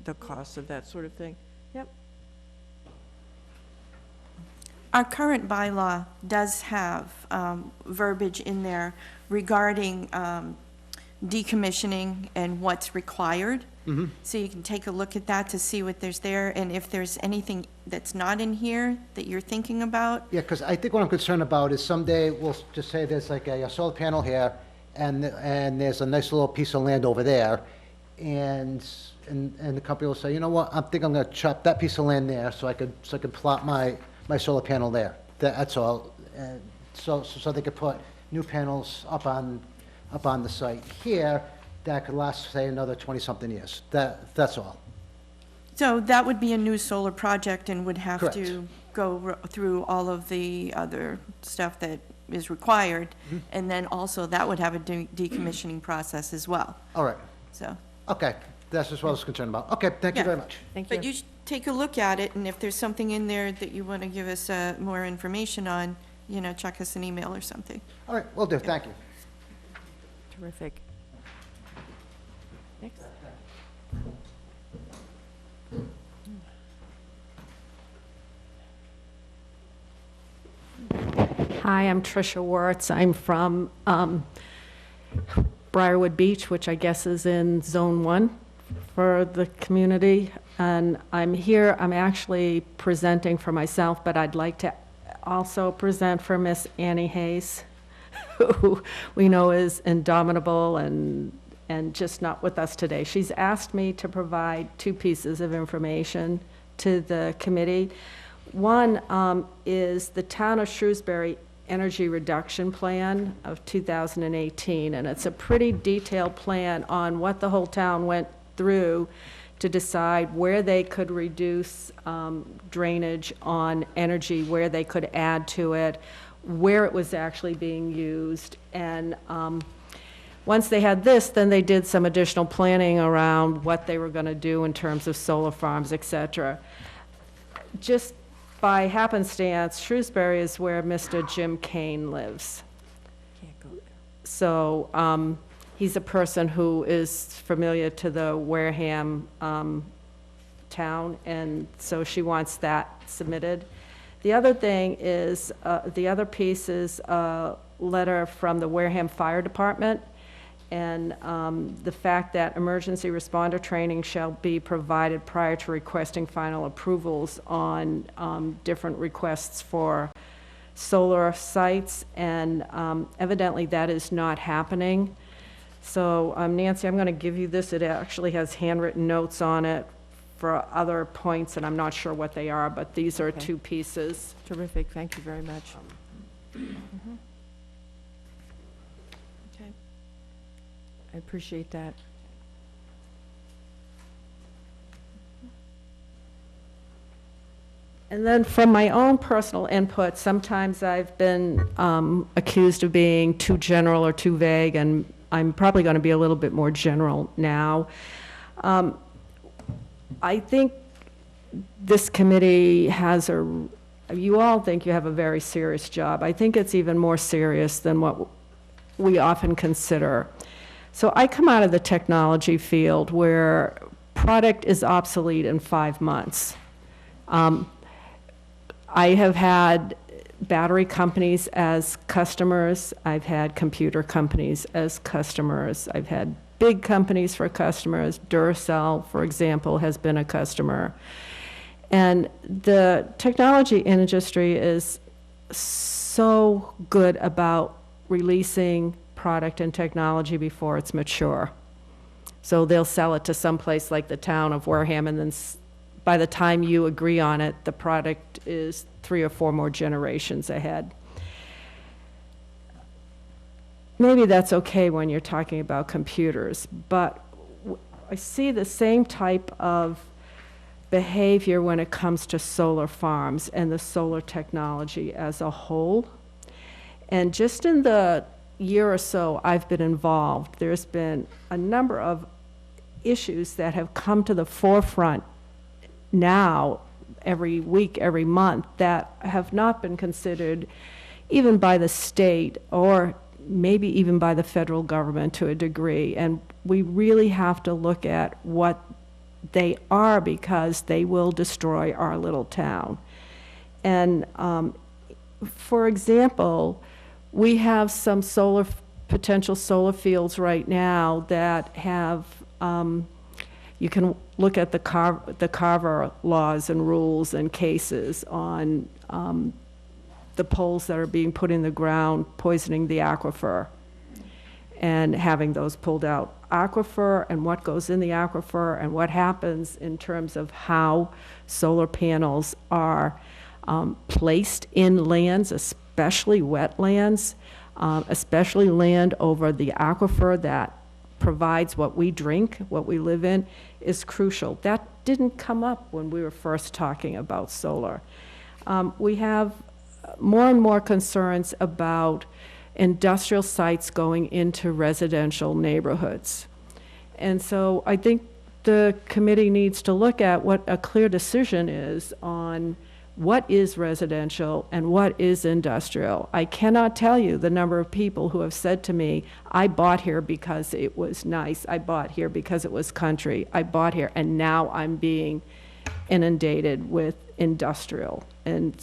The costs of that sort of thing. Yep. Our current bylaw does have verbiage in there regarding decommissioning and what's required. So you can take a look at that to see what there's there, and if there's anything that's not in here that you're thinking about. Yeah, because I think what I'm concerned about is someday we'll just say there's like a solar panel here, and there's a nice little piece of land over there, and the company will say, you know what, I think I'm going to chop that piece of land there so I could plot my solar panel there. That's all. And so they could put new panels up on the site here that could last, say, another 20-something years. That's all. So that would be a new solar project and would have Correct. to go through all of the other stuff that is required. And then also that would have a decommissioning process as well, All right. so. Okay. That's just what I was concerned about. Okay, thank you Yeah. very much. Thank you. But you should take a look at it, and if there's something in there that you want to give us more information on, check us an email or something. All right, will do. Thank you. Terrific. Next. Hi, I'm Tricia Wirtz. I'm from Briarwood Beach, which I guess is in Zone 1 for the community. And I'm here, I'm actually presenting for myself, but I'd like to also present for Miss Annie Hayes, who we know is indomitable and just not with us today. She's asked me to provide two pieces of information to the committee. One is the town of Shrewsbury energy reduction plan of 2018, and it's a pretty detailed plan on what the whole town went through to decide where they could reduce drainage on energy, where they could add to it, where it was actually being used. And once they had this, then they did some additional planning around what they were going to do in terms of solar farms, et cetera. Just by happenstance, Shrewsbury is where Mr. Jim Kane lives. So he's a person who is familiar to the Wareham town, and so she wants that submitted. The other thing is, the other piece is a letter from the Wareham Fire Department, and the fact that emergency responder training shall be provided prior to requesting final approvals on different requests for solar sites, and evidently that is not happening. So Nancy, I'm going to give you this. It actually has handwritten notes on it for other points, and I'm not sure what they are, but these are two pieces. Terrific, thank you very much. Okay. I appreciate that. And then from my own personal input, sometimes I've been accused of being too general or too vague, and I'm probably going to be a little bit more general now. I think this committee has you all think you have a very serious job. I think it's even more serious than what we often consider. So I come out of the technology field where product is obsolete in 5 months. I have had battery companies as customers. I've had computer companies as customers. I've had big companies for customers. Duracell, for example, has been a customer. And the technology industry is so good about releasing product and technology before it's mature. So they'll sell it to some place like the town of Wareham, and then by the time you agree on it, the product is 3 or 4 more generations ahead. Maybe that's okay when you're talking about computers, but I see the same type of behavior when it comes to solar farms and the solar technology as a whole. And just in the year or so I've been involved, there's been a number of issues that have come to the forefront now, every week, every month, that have not been considered even by the state or maybe even by the federal government to a degree. And we really have to look at what they are, because they will destroy our little town. And for example, we have some potential solar fields right now that have, you can look at the Carver laws and rules and cases on the poles that are being put in the ground, poisoning the aquifer, and having those pulled out. Aquifer and what goes in the aquifer and what happens in terms of how solar panels are placed in lands, especially wetlands, especially land over the aquifer that provides what we drink, what we live in, is crucial. That didn't come up when we were first talking about solar. We have more and more concerns about industrial sites going into residential neighborhoods. And so I think the committee needs to look at what a clear decision is on what is residential and what is industrial. I cannot tell you the number of people who have said to me, I bought here because it was nice, I bought here because it was country, I bought here and now I'm being inundated with industrial. And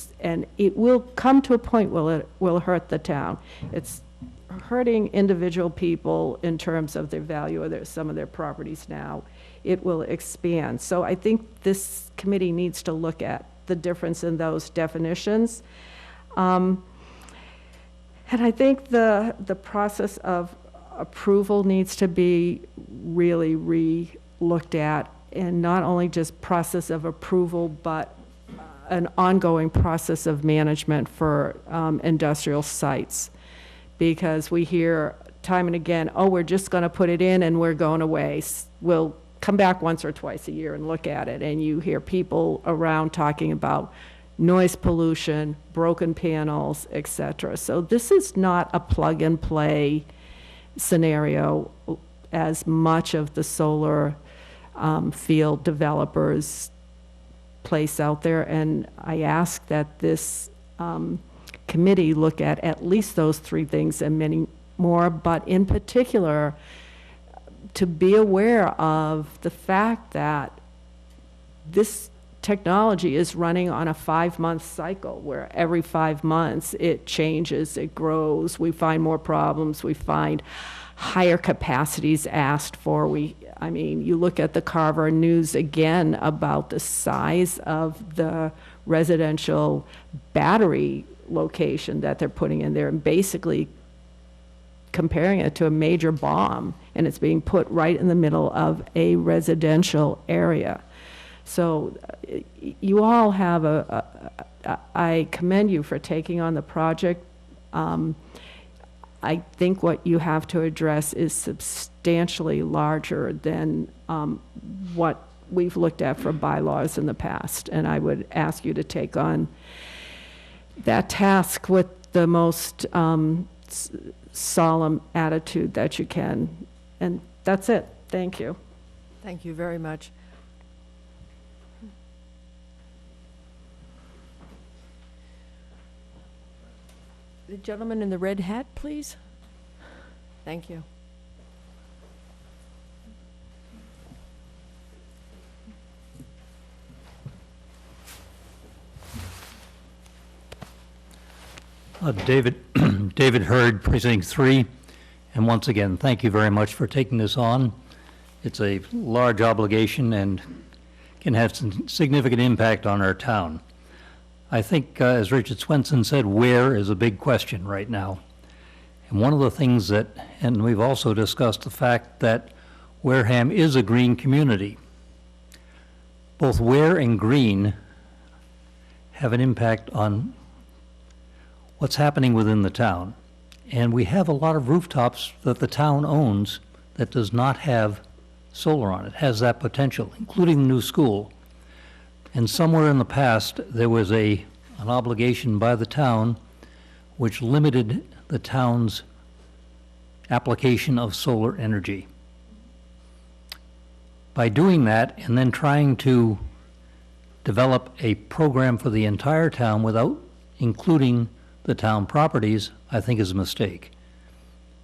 it will come to a point where it will hurt the town. It's hurting individual people in terms of their value of some of their properties now. It will expand. So I think this committee needs to look at the difference in those definitions. And I think the process of approval needs to be really re-looked at, and not only just process of approval, but an ongoing process of management for industrial sites. Because we hear time and again, oh, we're just going to put it in and we're going away. We'll come back once or twice a year and look at it. And you hear people around talking about noise pollution, broken panels, et cetera. So this is not a plug-and-play scenario as much of the solar field developers place out there. And I ask that this committee look at least those three things and many more, but in particular, to be aware of the fact that this technology is running on a 5-month cycle where every 5 months it changes, it grows, we find more problems, we find higher capacities asked for. I mean, you look at the Carver News again about the size of the residential battery location that they're putting in there and basically comparing it to a major bomb, and it's being put right in the middle of a residential area. So you all have I commend you for taking on the project. I think what you have to address is substantially larger than what we've looked at for bylaws in the past, and I would ask you to take on that task with the most solemn attitude that you can. And that's it. Thank you. Thank you very much. The gentleman in the red hat, please. Thank you. David Hurd, Precinct 3, and once again, thank you very much for taking this on. It's a large obligation and can have some significant impact on our town. I think, as Richard Swenson said, where is a big question right now. And one of the things that, and we've also discussed the fact that Wareham is a green community. Both where and green have an impact on what's happening within the town. And we have a lot of rooftops that the town owns that does not have solar on it, has that potential, including the new school. And somewhere in the past, there was an obligation by the town which limited the town's application of solar energy. By doing that and then trying to develop a program for the entire town without including the town properties, I think is a mistake.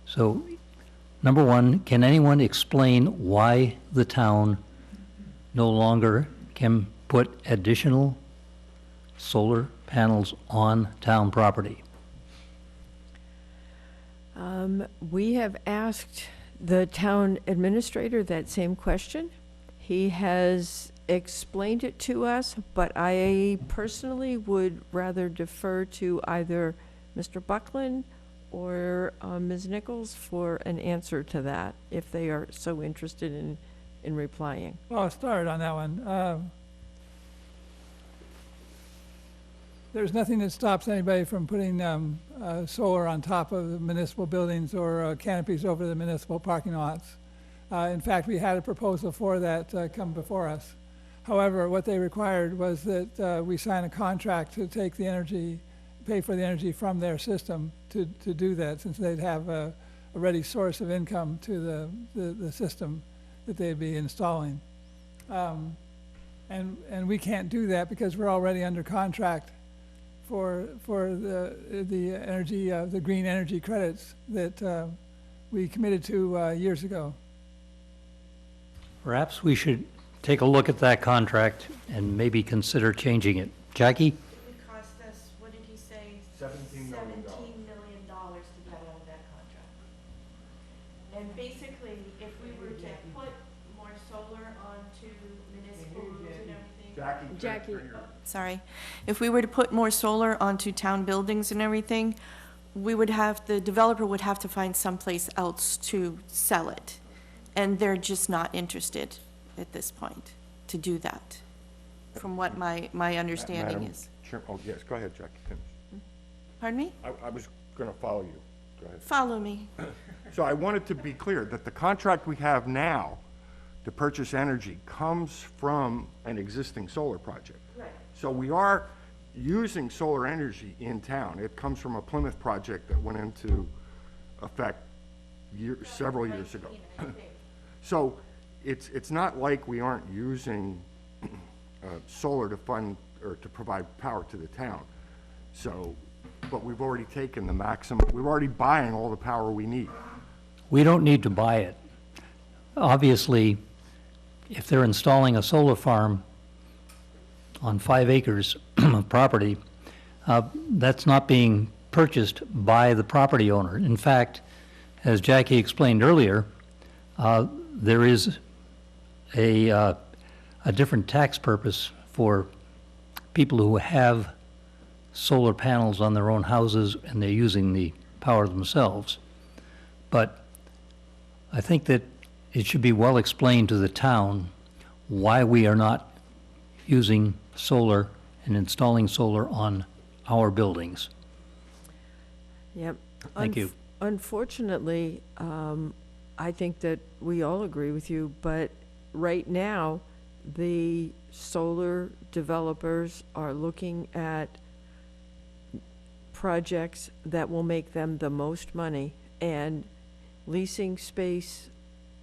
So, number one, can anyone explain why the town no longer can put additional solar panels on town property? We have asked the town administrator that same question. He has explained it to us, but I personally would rather defer to either Mr. Buckland or Ms. Nichols for an answer to that, if they are so interested in replying. Well, I'll start on that one. There's nothing that stops anybody from putting solar on top of the municipal buildings or canopies over the municipal parking lots. In fact, we had a proposal for that come before us. However, what they required was that we sign a contract to take the energy, pay for the energy from their system to do that, since they'd have a ready source of income to the system that they'd be installing. And we can't do that because we're already under contract for the energy, the green energy credits that we committed to years ago. Perhaps we should take a look at that contract and maybe consider changing it. Jackie? It would cost us, what did he say? $17 million to get out of that contract. And basically, if we were to put more solar onto municipal roofs and everything. Jackie. Sorry. If we were to put more solar onto town buildings and everything, the developer would have to find someplace else to sell it. And they're just not interested at this point to do that. from what my understanding Madam is. Chair, oh, yes, go ahead, Jackie, finish. Pardon me? I was going to follow you. Go ahead. Follow me. So I wanted to be clear that the contract we have now to purchase energy comes from an existing solar project. Right. So we are using solar energy in town. It comes from a Plymouth project that went into effect several years ago. So it's not like we aren't using solar to fund or to provide power to the town. So, but we've already taken the maximum, we're already buying all the power we need. We don't need to buy it. Obviously, if they're installing a solar farm on 5 acres of property, that's not being purchased by the property owner. In fact, as Jackie explained earlier, there is a different tax purpose for people who have solar panels on their own houses and they're using the power themselves. But I think that it should be well explained to the town why we are not using solar and installing solar on our buildings. Yep. Thank you. Unfortunately, I think that we all agree with you, but right now, the solar developers are looking at projects that will make them the most money, and leasing space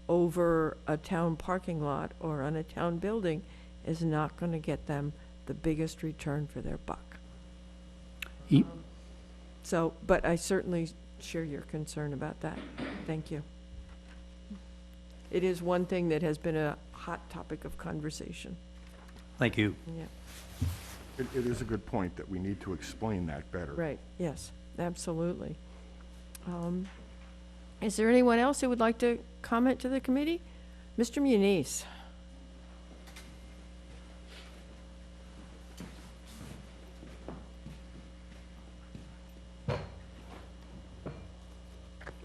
over a town parking lot or on a town building is not going to get them the biggest return for their buck. So, but I certainly share your concern about that. Thank you. It is one thing that has been a hot topic of conversation. Thank you. Yeah. It is a good point that we need to explain that better. Right, yes, absolutely. Is there anyone else who would like to comment to the committee? Mr. Muniz.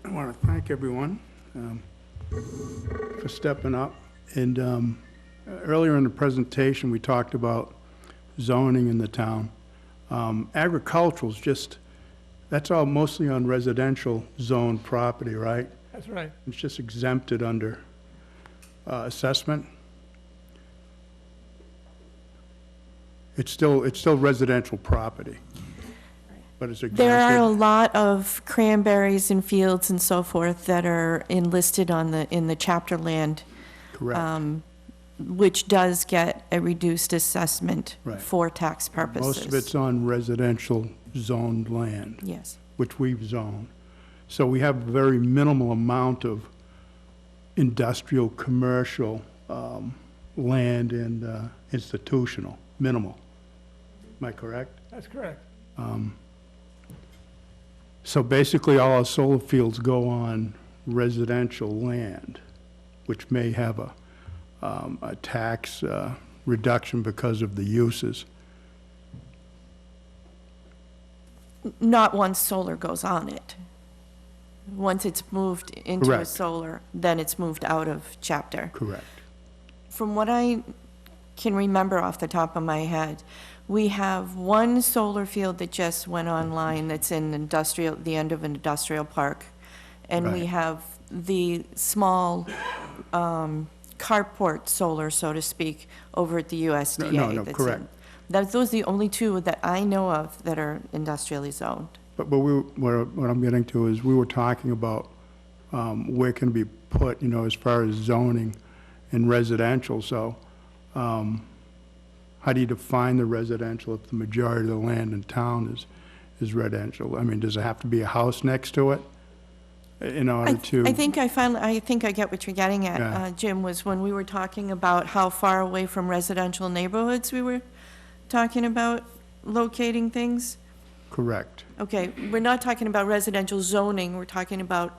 I want to thank everyone for stepping up. And earlier in the presentation, we talked about zoning in the town. Agricultural's just, that's all mostly on residential zone property, right? That's right. It's just exempted under assessment. It's still residential property, but it's exempted. There are a lot of cranberries and fields and so forth that are enlisted in the chapter land. Correct. Which does get a reduced assessment Right. for tax purposes. Most of it's on residential zoned land. Yes. Which we've zoned. So we have a very minimal amount of industrial, commercial land and institutional, minimal. Am I correct? That's correct. So basically, all our solar fields go on residential land, which may have a tax reduction because of the uses. Not once solar goes on it. Once it's moved into a Correct. solar, then it's moved out of chapter. Correct. From what I can remember off the top of my head, we have one solar field that just went online that's in the end of an industrial park. And we Right. have the small carport solar, so to speak, over at the USDA. No, that's correct. Those are the only two that I know of that are industrially zoned. But what I'm getting to is, we were talking about where can be put, as far as zoning and residential, so how do you define the residential if the majority of the land in town is residential? I mean, does it have to be a house next to it in order to? I think I get what you're getting at, Yeah. Jim, was when we were talking about how far away from residential neighborhoods we were talking about locating things. Correct. Okay, we're not talking about residential zoning, we're talking about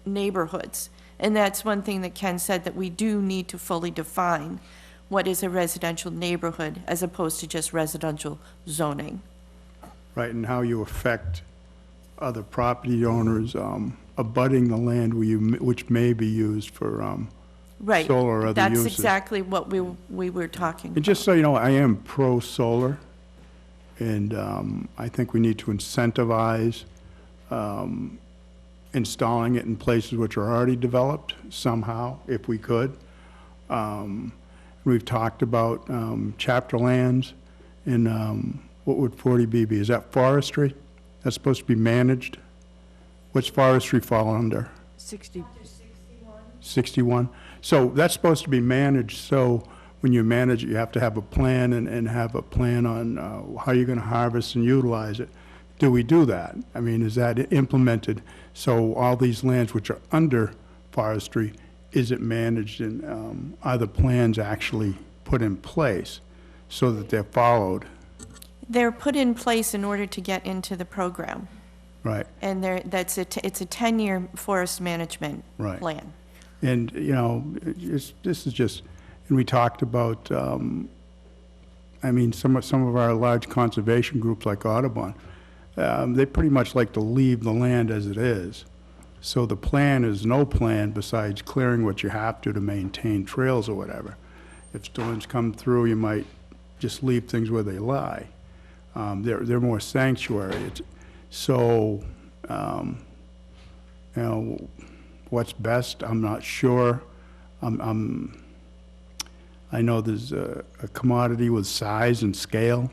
neighborhoods. And that's one thing that Ken said, that we do need to fully define what is a residential neighborhood as opposed to just residential zoning. Right, and how you affect other property owners abutting the land which may be used for Right. solar or other That's uses. exactly what we were talking And about. just so you know, I am pro-solar, and I think we need to incentivize installing it in places which are already developed somehow, if we could. We've talked about chapter lands, and what would 40B be? Is that forestry? That's supposed to be managed? What's forestry fall under? 60. 61? So that's supposed to be managed, so when you manage it, you have to have a plan and have a plan on how you're gonna harvest and utilize it. Do we do that? I mean, is that implemented? So all these lands which are under forestry, is it managed and are the plans actually put in place so that they're followed? They're put in place in order to get into the program. Right, And it's a 10-year forest management Right. plan. and, you know, this is just, and we talked about, I mean, some of our large conservation groups like Audubon, they pretty much like to leave the land as it is. So the plan is no plan besides clearing what you have to maintain trails or whatever. If storms come through, you might just leave things where they lie. They're more sanctuary. So, you know, what's best, I'm not sure. I know there's a commodity with size and scale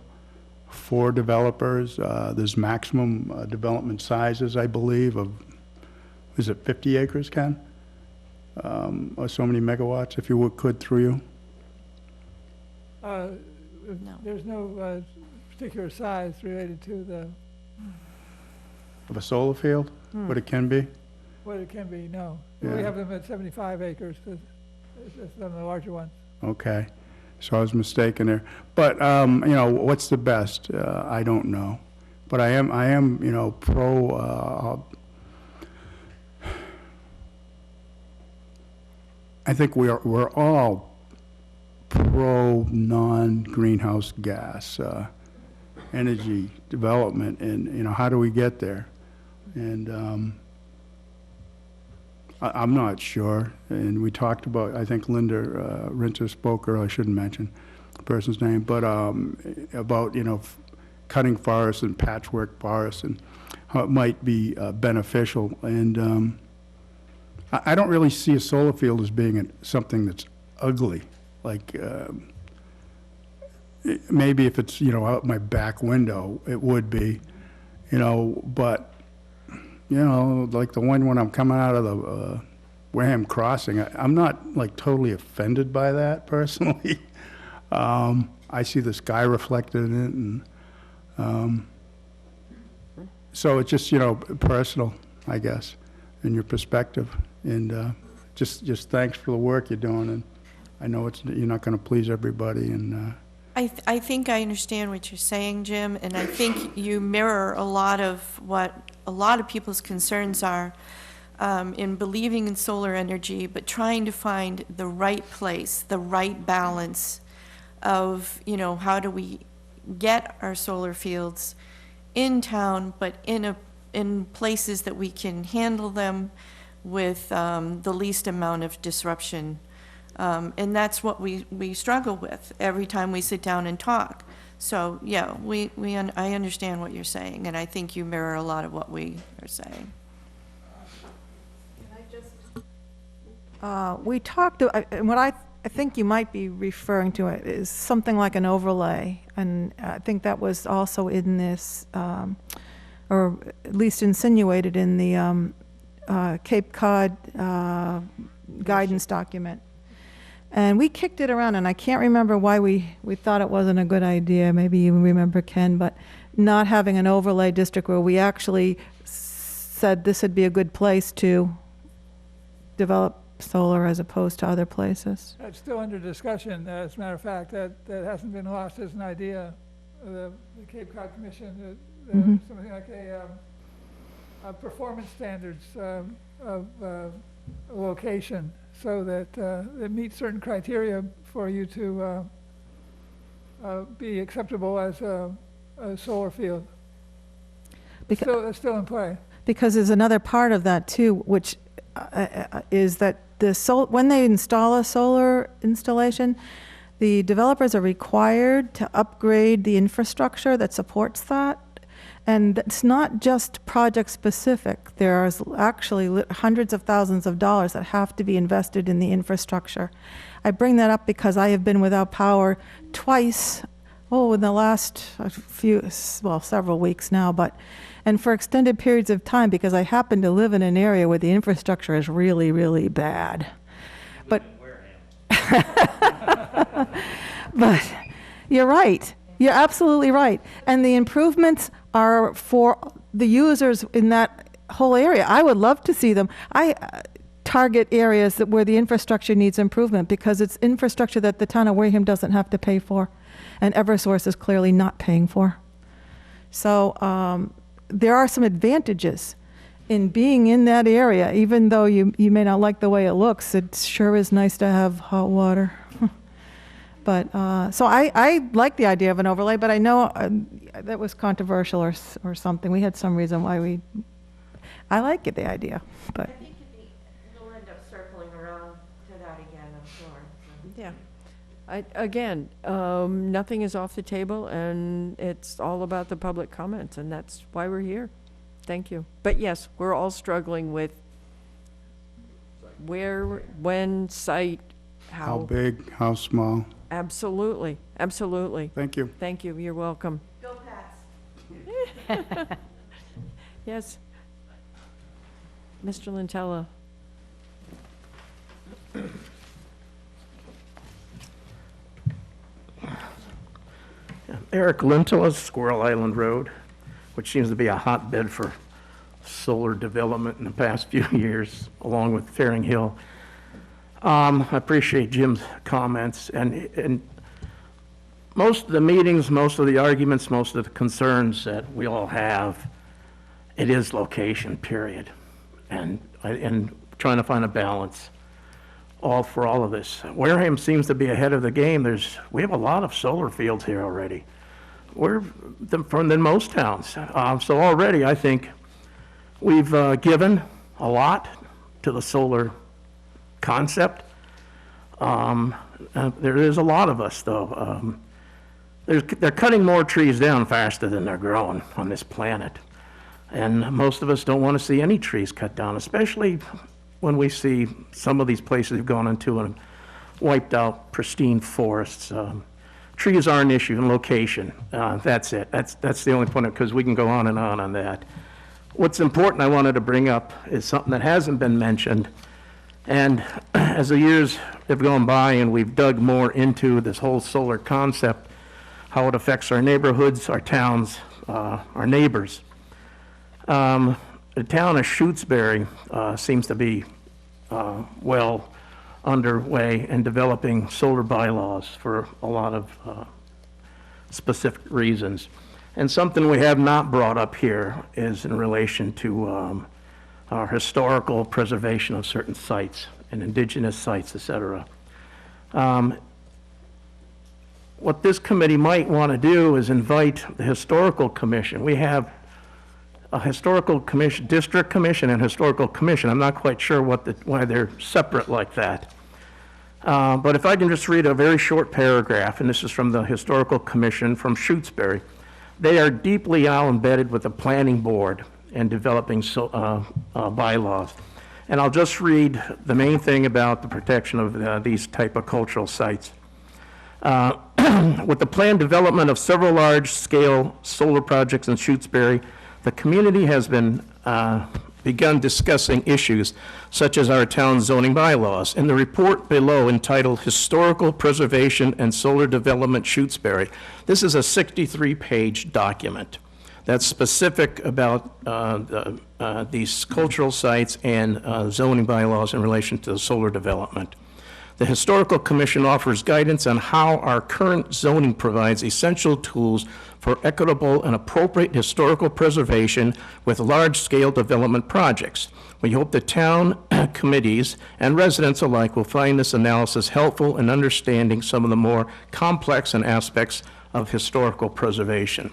for developers. There's maximum development sizes, I believe, of, is it 50 acres, Ken? Or so many megawatts, if you could, through you? No. There's no particular size related to the, Of a solar field, what it can be? what it can be, no. Yeah. We have them at 75 acres, it's some of the larger ones. Okay, so I was mistaken there. But, you know, what's the best? I don't know. But I am, you know, I think we're all pro non-greenhouse gas energy development, and, you know, how do we get there? And I'm not sure, and we talked about, I think Linda Rinter spoke earlier, I shouldn't mention the person's name, but about, you know, cutting forests and patchwork forests and how it might be beneficial. And I don't really see a solar field as being something that's ugly. Like, maybe if it's, you know, out my back window, it would be, you know, but, you know, like the one when I'm coming out of the Wareham crossing, I'm not like totally offended by that personally. I see the sky reflected in it, and so it's just, you know, personal, I guess, in your perspective. And just thanks for the work you're doing. And I know you're not going to please everybody. And I think I understand what you're saying, Jim, and I think you mirror a lot of what a lot of people's concerns are in believing in solar energy, but trying to find the right place, the right balance of, you know, how do we get our solar fields in town, but in places that we can handle them with the least amount of disruption. And that's what we struggle with every time we sit down and talk. So, yeah, I understand what you're saying, and I think you mirror a lot of what we are saying. We talked, and what I think you might be referring to it is something like an overlay, and I think that was also in this, or at least insinuated in the Cape Cod guidance document. And we kicked it around, and I can't remember why we thought it wasn't a good idea. Maybe you remember, Ken, but not having an overlay district where we actually said this would be a good place to develop solar as opposed to other places. That's still under discussion, as a matter of fact, that hasn't been lost as an idea. The Cape Cod Commission, something like a performance standards of location, so that it meets certain criteria for you to be acceptable as a solar field. It's still in play. Because there's another part of that too, which is that when they install a solar installation, the developers are required to upgrade the infrastructure that supports that. And it's not just project-specific. There's actually hundreds of thousands of dollars that have to be invested in the infrastructure. I bring that up because I have been without power twice, in the last several weeks now, and for extended periods of time, because I happen to live in an area where the infrastructure is really, really bad. But, but you're right. You're absolutely right. And the improvements are for the users in that whole area. I would love to see them. I target areas where the infrastructure needs improvement because it's infrastructure that the town of Wareham doesn't have to pay for, and Eversource is clearly not paying for. So there are some advantages in being in that area, even though you may not like the way it looks. It sure is nice to have hot water. But, so I like the idea of an overlay, but I know that was controversial or something. We had some reason why I like it, the idea, but. I think you'll end up circling around to that again, I'm sure. Yeah. Again, nothing is off the table, and it's all about the public comments, and that's why we're here. Thank you. But yes, we're all struggling with where, when, site, How big, how small? Absolutely, absolutely. Thank you. Thank you, you're welcome. Go Pats. Yes. Mr. Lentella. Eric Lentilla, Squirrel Island Road, which seems to be a hotbed for solar development in the past few years, along with Faring Hill. I appreciate Jim's comments, and most of the meetings, most of the arguments, most of the concerns that we all have, it is location, period, and trying to find a balance for all of this. Wareham seems to be ahead of the game. We have a lot of solar fields here already. We're from than most towns, so already I think we've given a lot to the solar concept. There is a lot of us, though. They're cutting more trees down faster than they're growing on this planet. And most of us don't want to see any trees cut down, especially when we see some of these places have gone into and wiped out pristine forests. Trees are an issue, and location. That's it. That's the only point, because we can go on on that. What's important I wanted to bring up is something that hasn't been mentioned. And as the years have gone by and we've dug more into this whole solar concept, how it affects our neighborhoods, our towns, our neighbors. The town of Shrewsbury seems to be well underway in developing solar bylaws for a lot of specific reasons. And something we have not brought up here is in relation to our historical preservation of certain sites and indigenous sites, et cetera. What this committee might want to do is invite the historical commission. We have a historical commission, district commission and historical commission. I'm not quite sure why they're separate like that. But if I can just read a very short paragraph, and this is from the historical commission from Shrewsbury. They are deeply now embedded with the planning board in developing bylaws. And I'll just read the main thing about the protection of these type of cultural sites. With the planned development of several large-scale solar projects in Shrewsbury, the community has begun discussing issues such as our town zoning bylaws. In the report below entitled Historical Preservation and Solar Development Shrewsbury, this is a 63-page document that's specific about these cultural sites and zoning bylaws in relation to the solar development. The Historical Commission offers guidance on how our current zoning provides essential tools for equitable and appropriate historical preservation with large-scale development projects. We hope the town committees and residents alike will find this analysis helpful in understanding some of the more complex aspects of historical preservation.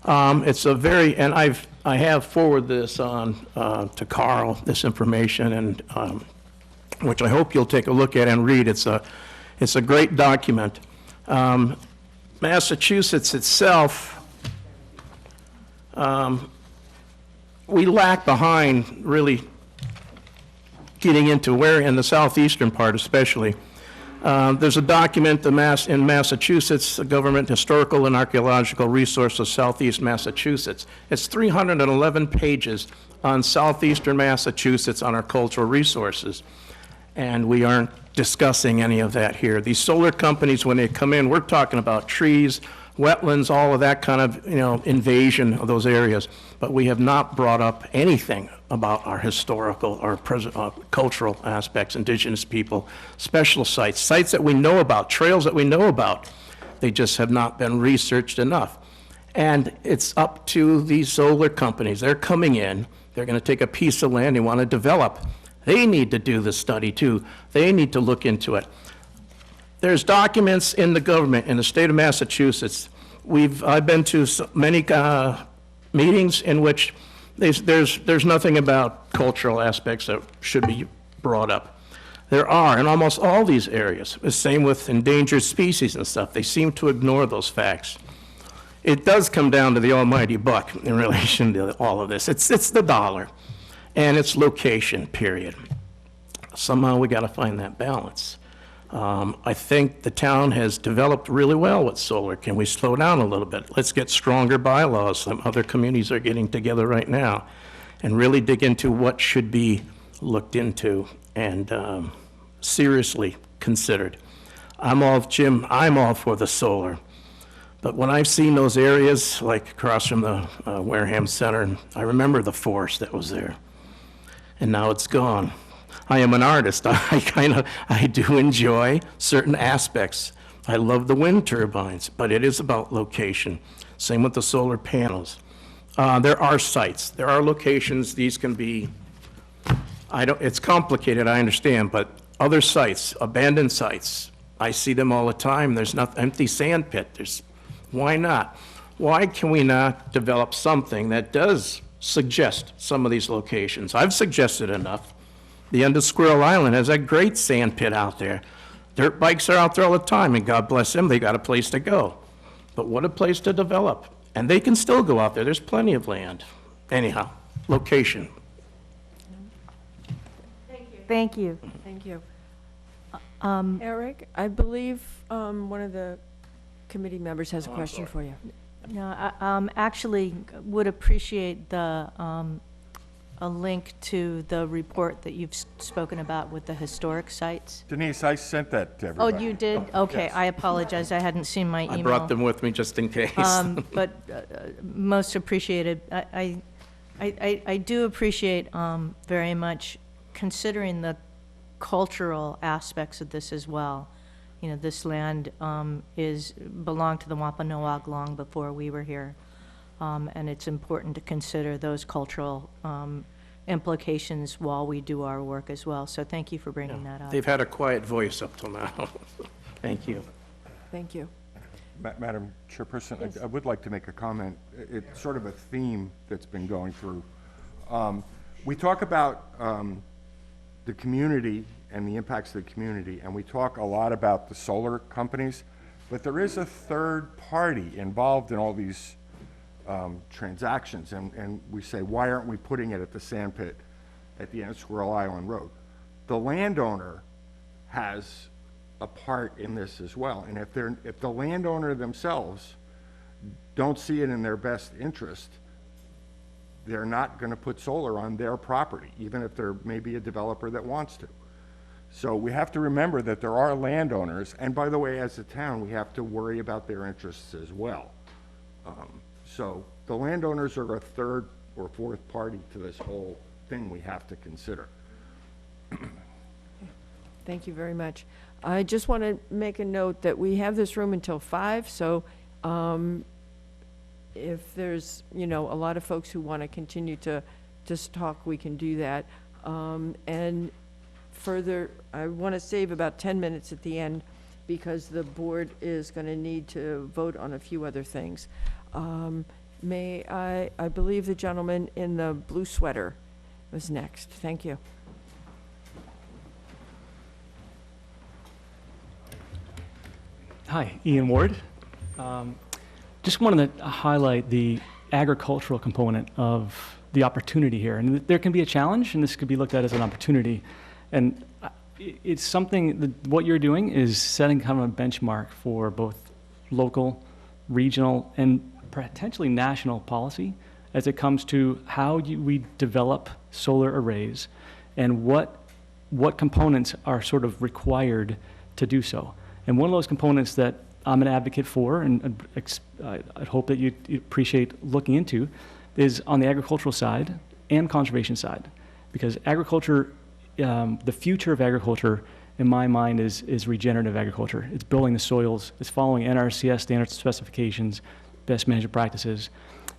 It's a very, and I have forwarded this on to Carl, this information, and which I hope you'll take a look at and read. It's a great document. Massachusetts itself, we lag behind really getting into where, in the southeastern part especially. There's a document in Massachusetts, the Government Historical and Archaeological Resource of Southeast Massachusetts. It's 311 pages on southeastern Massachusetts on our cultural resources. And we aren't discussing any of that here. These solar companies, when they come in, we're talking about trees, wetlands, all of that kind of, invasion of those areas. But we have not brought up anything about our historical or cultural aspects, indigenous people, special sites that we know about, trails that we know about. They just have not been researched enough. And it's up to these solar companies. They're coming in, they're going to take a piece of land they want to develop. They need to do the study too. They need to look into it. There's documents in the government, in the state of Massachusetts. I've been to many meetings in which there's nothing about cultural aspects that should be brought up. There are in almost all these areas. The same with endangered species and stuff. They seem to ignore those facts. It does come down to the almighty buck in relation to all of this. It's the dollar and its location, period. Somehow we got to find that balance. I think the town has developed really well with solar. Can we slow down a little bit? Let's get stronger bylaws. Some other communities are getting together right now and really dig into what should be looked into and seriously considered. I'm all for the solar. But when I've seen those areas, like across from the Wareham Center, I remember the forest that was there. And now it's gone. I am an artist. I do enjoy certain aspects. I love the wind turbines, but it is about location. Same with the solar panels. There are sites, there are locations. These can be, it's complicated, I understand, but other sites, abandoned sites, I see them all the time. There's not empty sand pit. Why not? Why can we not develop something that does suggest some of these locations? I've suggested enough. The end of Squirrel Island has a great sand pit out there. Dirt bikes are out there all the time, and God bless them, they got a place to go. But what a place to develop. And they can still go out there. There's plenty of land. Anyhow, location. Thank you. Thank you. Eric, I believe one of the committee members has a question for you. No, I actually would appreciate a link to the report that you've spoken about with the historic sites. Denise, I sent that to Oh, everybody. you did? Okay, Yes. I apologize, I hadn't seen my email. I brought them with me just in case. But most appreciated. I do appreciate very much considering the cultural aspects of this as well. You know, this land belonged to the Wampanoag long before we were here. And it's important to consider those cultural implications while we do our work as well. So thank you for bringing that up. They've had a quiet voice up till now. Thank you. Thank you. Madam Chairperson, I would like to make a comment. It's sort of a theme that's been going through. We talk about the community and the impacts of the community, and we talk a lot about the solar companies, but there is a third party involved in all these transactions, and we say, why aren't we putting it at the sand pit at the end of Squirrel Island Road? The landowner has a part in this as well, and if the landowner themselves don't see it in their best interest, they're not going to put solar on their property, even if there may be a developer that wants to. So we have to remember that there are landowners, and by the way, as a town, we have to worry about their interests as well. So the landowners are a third or fourth party to this whole thing we have to consider. Thank you very much. I just want to make a note that we have this room until 5, so if there's, a lot of folks who want to continue to just talk, we can do that. And further, I want to save about 10 minutes at the end because the board is going to need to vote on a few other things. I believe the gentleman in the blue sweater was next. Thank you. Hi, Ian Ward. Just wanted to highlight the agricultural component of the opportunity here. And there can be a challenge, and this could be looked at as an opportunity. And it's something that what you're doing is setting kind of a benchmark for both local, regional, and potentially national policy as it comes to how we develop solar arrays and what components are sort of required to do so. And one of those components that I'm an advocate for, and I hope that you appreciate looking into, is on the agricultural side and conservation side. Because agriculture, the future of agriculture, in my mind, is regenerative agriculture. It's building the soils, it's following NRCS standards and specifications, best management practices.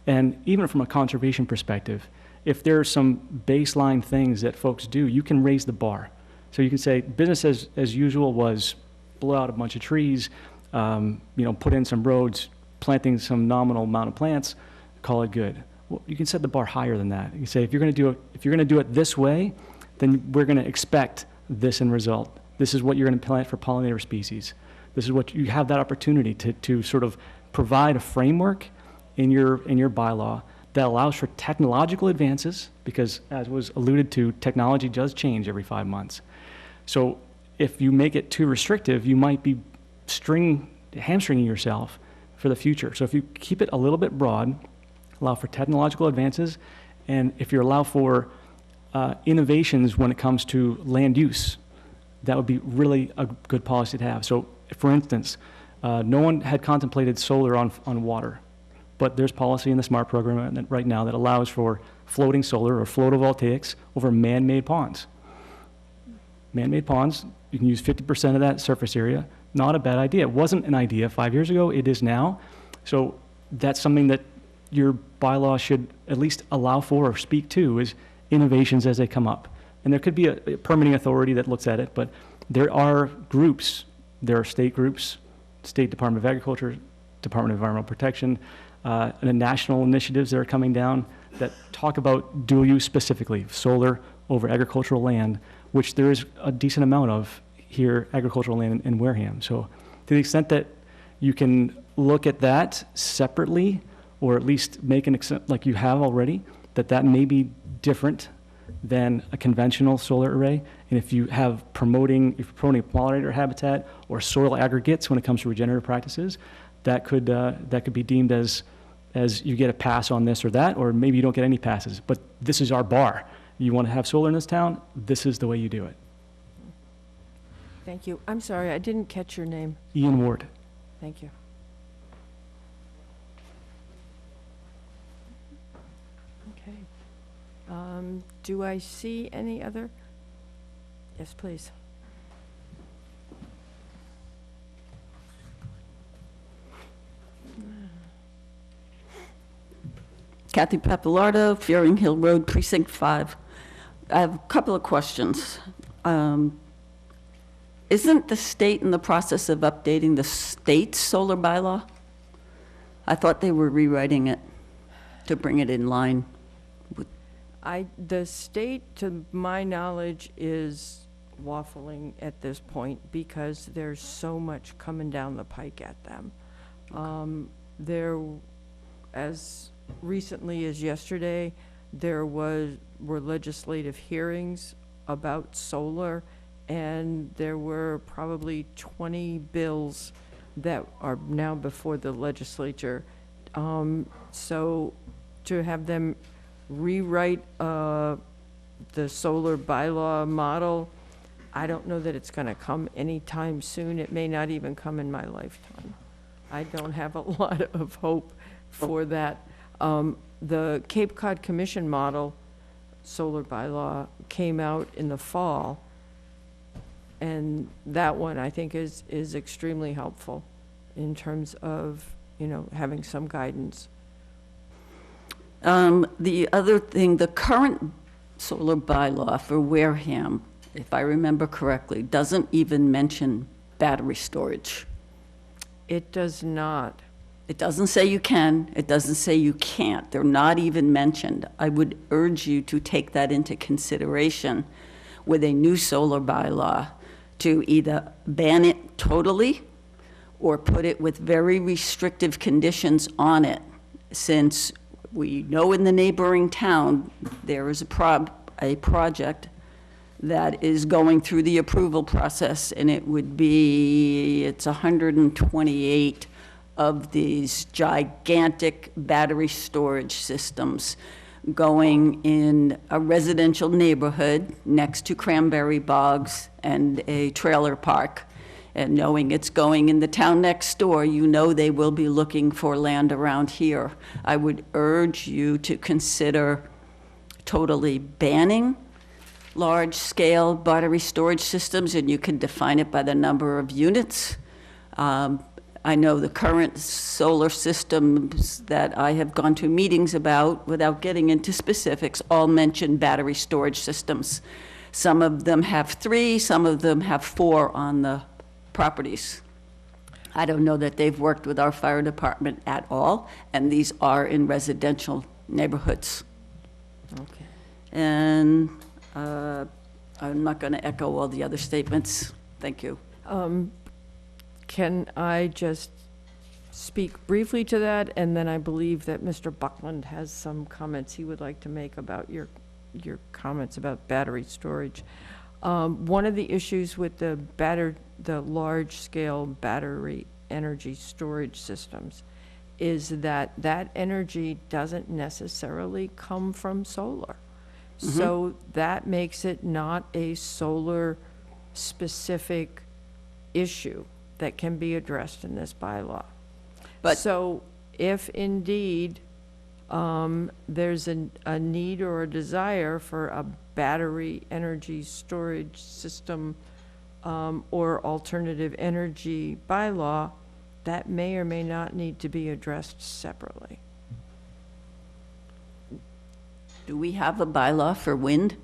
And even from a conservation perspective, if there are some baseline things that folks do, you can raise the bar. So you can say business as usual was blow out a bunch of trees, put in some roads, planting some nominal amount of plants, call it good. Well, you can set the bar higher than that. You can say if you're going to do it this way, then we're going to expect this end result. This is what you're going to plant for pollinator species. This is what you have that opportunity to sort of provide a framework in your bylaw that allows for technological advances, because as was alluded to, technology does change every 5 months. So if you make it too restrictive, you might be hamstringing yourself for the future. So if you keep it a little bit broad, allow for technological advances, and if you allow for innovations when it comes to land use, that would be really a good policy to have. So for instance, no one had contemplated solar on water, but there's policy in the SMART program right now that allows for floating solar or photovoltaics over man-made ponds. Man-made ponds, you can use 50% of that surface area. Not a bad idea. It wasn't an idea 5 years ago, it is now. So that's something that your bylaw should at least allow for or speak to, is innovations as they come up. And there could be a permitting authority that looks at it, but there are groups, there are state groups, State Department of Agriculture, Department of Environmental Protection, and the national initiatives that are coming down that talk about dual use specifically, solar over agricultural land, which there is a decent amount of here, agricultural land in Wareham. So to the extent that you can look at that separately, or at least make an extent like you have already, that may be different than a conventional solar array. And if you have promoting pollinator habitat or soil aggregates when it comes to regenerative practices, that could be deemed as you get a pass on this or that, or maybe you don't get any passes. But this is our bar. You want to have solar in this town, this is the way you do it. Thank you. I'm sorry, I didn't catch your name. Ian Ward. Thank you. Okay. Do I see any other? Yes, please. Kathy Pappalardo, Fearing Hill Road, Precinct 5. I have a couple of questions. Isn't the state in the process of updating the state's solar bylaw? I thought they were rewriting it to bring it in line with... The state, to my knowledge, is waffling at this point because there's so much coming down the pike at them. There, as recently as yesterday, there were legislative hearings about solar, and there were probably 20 bills that are now before the legislature. So to have them rewrite the solar bylaw model, I don't know that it's going to come anytime soon. It may not even come in my lifetime. I don't have a lot of hope for that. The Cape Cod Commission model solar bylaw came out in the fall, and that one I think is extremely helpful in terms of, having some guidance. The other thing, the current solar bylaw for Wareham, if I remember correctly, doesn't even mention battery storage. It does not. It doesn't say you can, it doesn't say you can't. They're not even mentioned. I would urge you to take that into consideration with a new solar bylaw, to either ban it totally or put it with very restrictive conditions on it, since we know in the neighboring town, there is a project that is going through the approval process, and it's 128 of these gigantic battery storage systems going in a residential neighborhood next to cranberry bogs and a trailer park. And knowing it's going in the town next door, you know they will be looking for land around here. I would urge you to consider totally banning large-scale battery storage systems, and you can define it by the number of units. I know the current solar systems that I have gone to meetings about, without getting into specifics, all mention battery storage systems. Some of them have 3, some of them have 4 on the properties. I don't know that they've worked with our fire department at all, and these are in residential neighborhoods. Okay. And I'm not going to echo all the other statements. Thank you. Can I just speak briefly to that? And then I believe that Mr. Buckland has some comments he would like to make about your comments about battery storage. One of the issues with the large-scale battery energy storage systems is that energy doesn't necessarily come from solar. So that makes it not a solar-specific issue that can be addressed in this bylaw. But so if indeed there's a need or a desire for a battery energy storage system or alternative energy bylaw, that may or may not need to be addressed separately. do we have a bylaw for wind?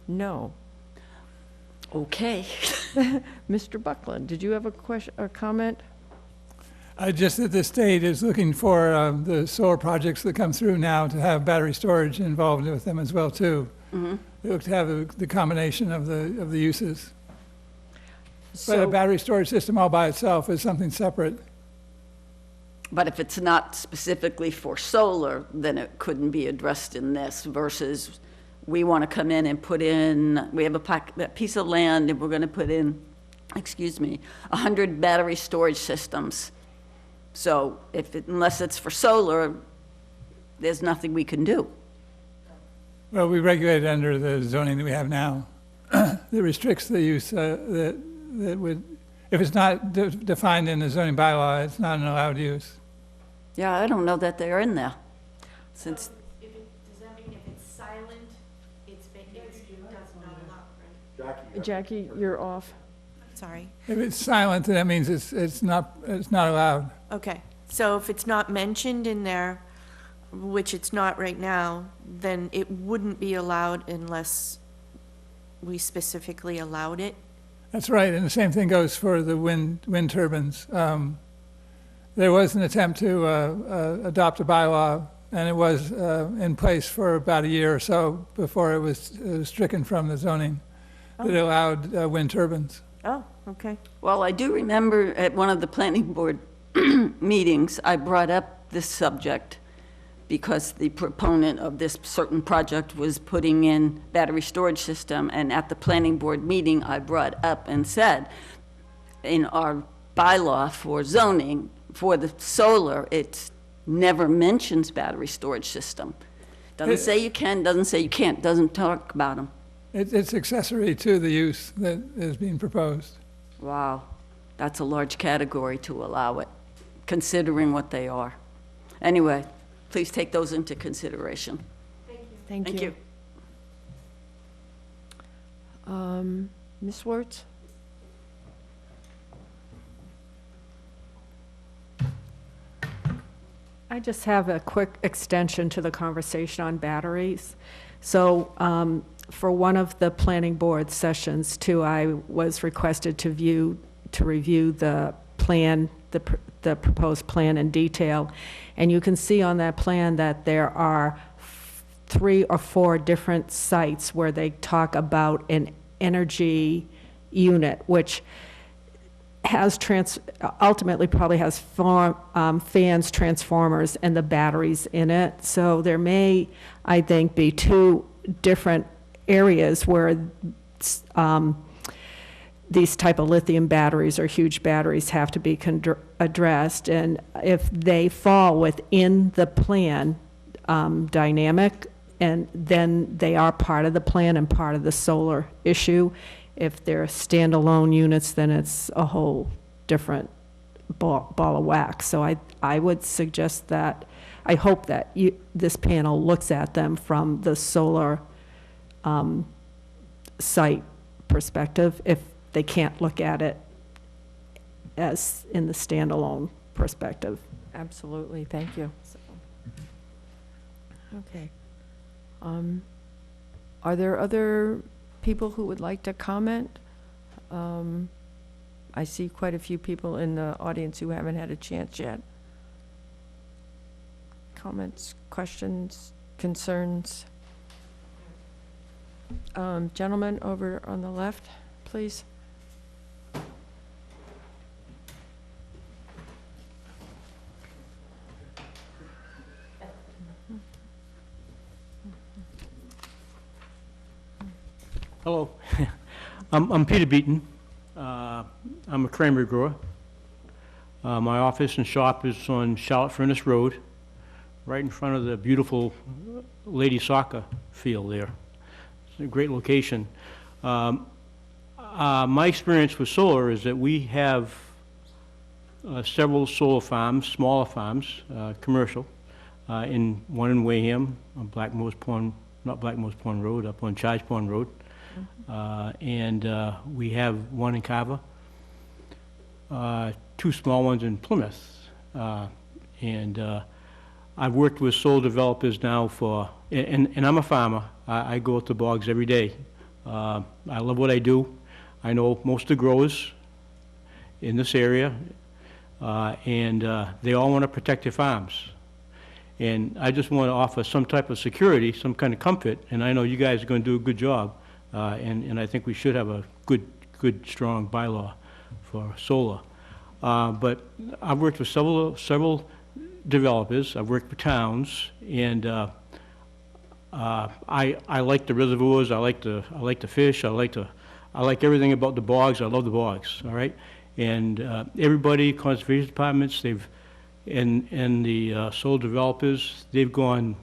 No. Okay. Mr. Buckland, did you have a question or comment? Just that the state is looking for the solar projects that come through now to have battery storage involved with them as well, too. Mm-hmm. They look to have the combination of the uses. But a So, battery storage system all by itself is something separate. But if it's not specifically for solar, then it couldn't be addressed in this versus we want to come in and put in, we have a piece of land and we're going to put in, 100 battery storage systems. So unless it's for solar, there's nothing we can do. Well, we regulate it under the zoning that we have now. That restricts the use that would, if it's not defined in the zoning bylaw, it's not an allowed use. Yeah, I don't know that they're in there. Since, Does that mean if it's silent, it's not allowed, right? Jackie, you're off. Sorry. If it's silent, then that means it's not allowed. Okay, so if it's not mentioned in there, which it's not right now, then it wouldn't be allowed unless we specifically allowed it? That's right, and the same thing goes for the wind turbines. There was an attempt to adopt a bylaw, and it was in place for about a year or so before it was stricken from the zoning that allowed wind turbines. Oh, okay. well, I do remember at one of the planning board meetings, I brought up this subject because the proponent of this certain project was putting in battery storage system, and at the planning board meeting, I brought up and said, in our bylaw for zoning, for the solar, it never mentions battery storage system. Doesn't say you can, doesn't say you can't, doesn't talk about them. It's accessory to the use that is being proposed. Wow, that's a large category to allow it, considering what they are. Anyway, please take those into consideration. Thank you. Ms. Wertz? I just have a quick extension to the conversation on batteries. So for one of the planning board sessions too, I was requested to review the plan, the proposed plan in detail. And you can see on that plan that there are 3 or 4 different sites where they talk about an energy unit, which has ultimately probably has fans, transformers, and the batteries in it. So there may, I think, be two different areas where these type of lithium batteries or huge batteries have to be addressed. And if they fall within the plan dynamic, and then they are part of the plan and part of the solar issue. If they're standalone units, then it's a whole different ball of wax. So I would suggest that, I hope that this panel looks at them from the solar site perspective, if they can't look at it as in the standalone perspective. Absolutely, thank you. Okay. Are there other people who would like to comment? I see quite a few people in the audience who haven't had a chance yet. Comments, questions, concerns? Gentleman over on the left, please. Hello, I'm Peter Beaton. I'm a cranberry grower. My office and shop is on Charlotte Furnace Road, right in front of the beautiful lady soccer field there. It's a great location. My experience with solar is that we have several solar farms, smaller farms, commercial, one in Wareham, on Blackmore's Pond, not Blackmore's Pond Road, up on Charge Pond Road. And we have one in Carver, two small ones in Plymouth. I've worked with solar developers now and I'm a farmer. I go out to bogs every day. I love what I do. I know most of the growers in this area, and they all want to protect their farms. And I just want to offer some type of security, some kind of comfort, and I know you guys are going to do a good job. And I think we should have a good, strong bylaw for solar. But I've worked with several developers. I've worked with towns, and I like the reservoirs. I like the fish. I like everything about the bogs. I love the bogs. All right, and everybody, conservation departments, and the solar developers, they've gone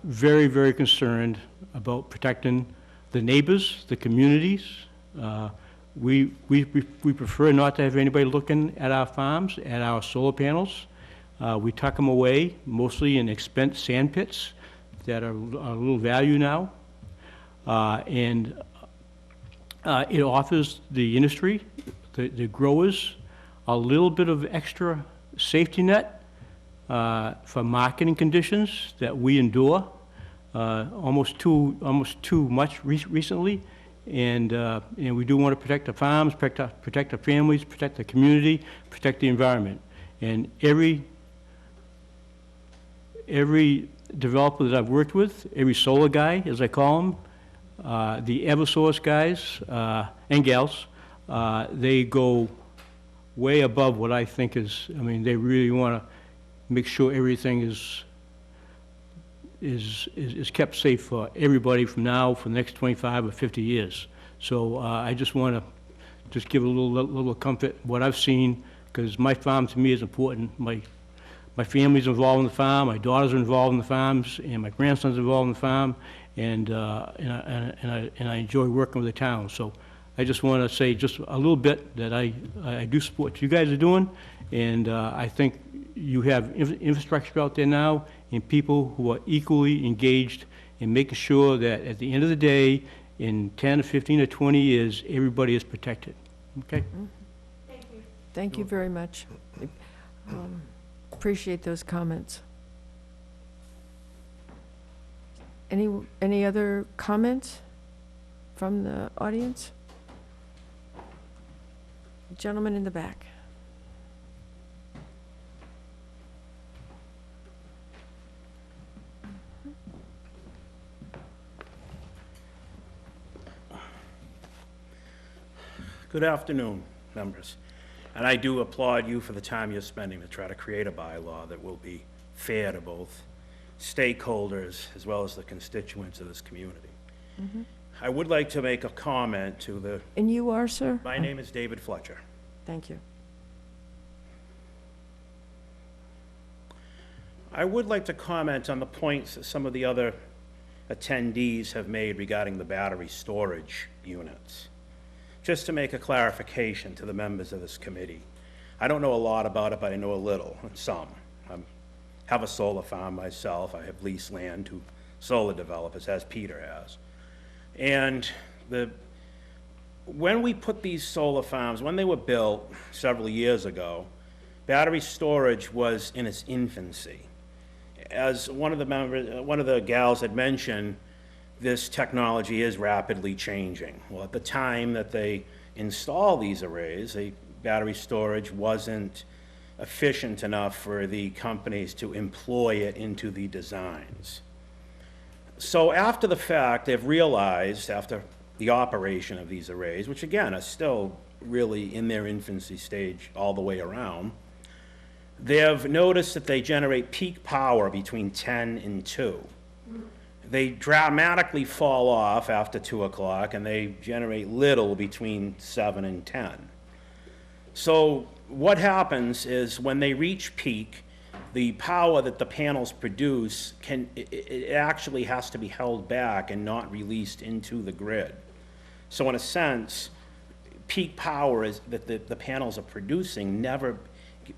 very, very concerned about protecting the neighbors, the communities. We prefer not to have anybody looking at our farms, at our solar panels. We tuck them away, mostly in expense sand pits that are a little value now. And it offers the industry, the growers, a little bit of extra safety net for marketing conditions that we endure. Almost too much recently, and we do want to protect the farms, protect the families, protect the community, protect the environment. And every developer that I've worked with, every solar guy, as I call them, the Eversource guys and gals, they go way above what I think is. I mean, they really want to make sure everything is kept safe for everybody from now for the next 25 or 50 years. So I just want to just give a little comfort what I've seen, because my farm to me is important. My family's involved in the farm, my daughters are involved in the farms, and my grandson's involved in the farm, and I enjoy working with the town. So I just want to say just a little bit that I do support what you guys are doing, and I think you have infrastructure out there now and people who are equally engaged in making sure that at the end of the day, in 10 or 15 or 20 years, everybody is protected. Okay? Thank you. Thank you very much. Appreciate those comments. Any other comments from the audience? Gentleman in the back. Good afternoon. members. And I do applaud you for the time you're spending to try to create a bylaw that will be fair to both stakeholders as well as the constituents of this community. I would like to make a comment to the... And you are, sir? My name is David Fletcher. Thank you. I would like to comment on the points that some of the other attendees have made regarding the battery storage units. Just to make a clarification to the members of this committee. I don't know a lot about it, but I know a little, some. I have a solar farm myself. I have leased land to solar developers, as Peter has. And when we put these solar farms, when they were built several years ago, battery storage was in its infancy. As one of the gals had mentioned, this technology is rapidly changing. Well, at the time that they installed these arrays, battery storage wasn't efficient enough for the companies to employ it into the designs. So after the fact, they've realized, after the operation of these arrays, which again are still really in their infancy stage all the way around, they've noticed that they generate peak power between 10 and 2. They dramatically fall off after 2 o'clock, and they generate little between 7 and 10. So what happens is when they reach peak, the power that the panels produce it actually has to be held back and not released into the grid. So in a sense, peak power is that the panels are producing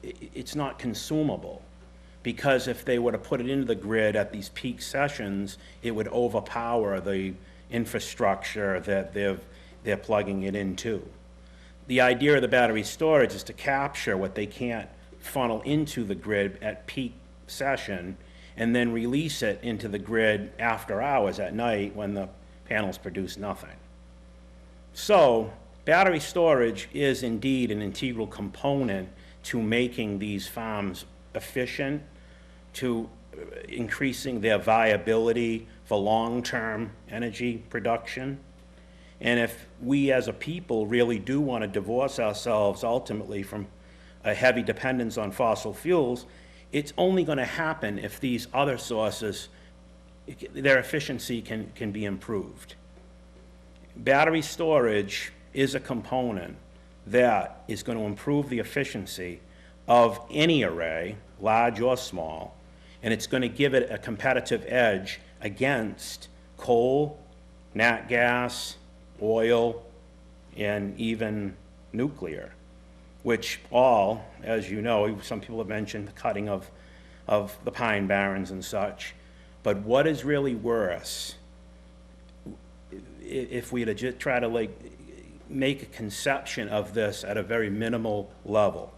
it's not consumable, because if they were to put it into the grid at these peak sessions, it would overpower the infrastructure that they're plugging it into. The idea of the battery storage is to capture what they can't funnel into the grid at peak session and then release it into the grid after hours at night when the panels produce nothing. So battery storage is indeed an integral component to making these farms efficient, to increasing their viability for long-term energy production. And if we as a people really do want to divorce ourselves ultimately from a heavy dependence on fossil fuels, it's only going to happen if these other sources, their efficiency can be improved. Battery storage is a component that is going to improve the efficiency of any array, large or small, and it's going to give it a competitive edge against coal, nat gas, oil, and even nuclear, which all, as you know, some people have mentioned the cutting of the pine barrens and such. But what is really worse, if we had to just try to make a conception of this at a very minimal level,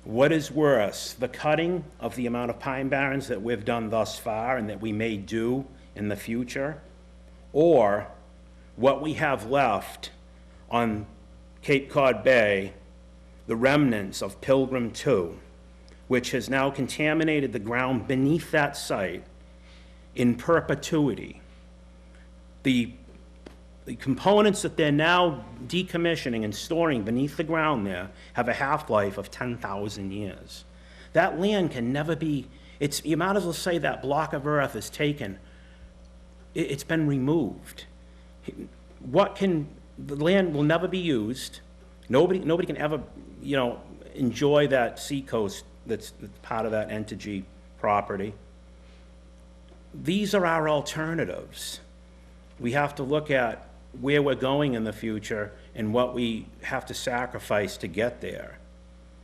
what is worse, the cutting of the amount of pine barrens that we've done thus far and that we may do in the future, or what we have left on Cape Cod Bay, the remnants of Pilgrim 2, which has now contaminated the ground beneath that site in perpetuity. The components that they're now decommissioning and storing beneath the ground there have a half-life of 10,000 years. That land can never be, you might as well say that block of earth is taken, it's been removed. The land will never be used. Nobody can ever, enjoy that seacoast that's part of that Entergy property. These are our alternatives. We have to look at where we're going in the future and what we have to sacrifice to get there.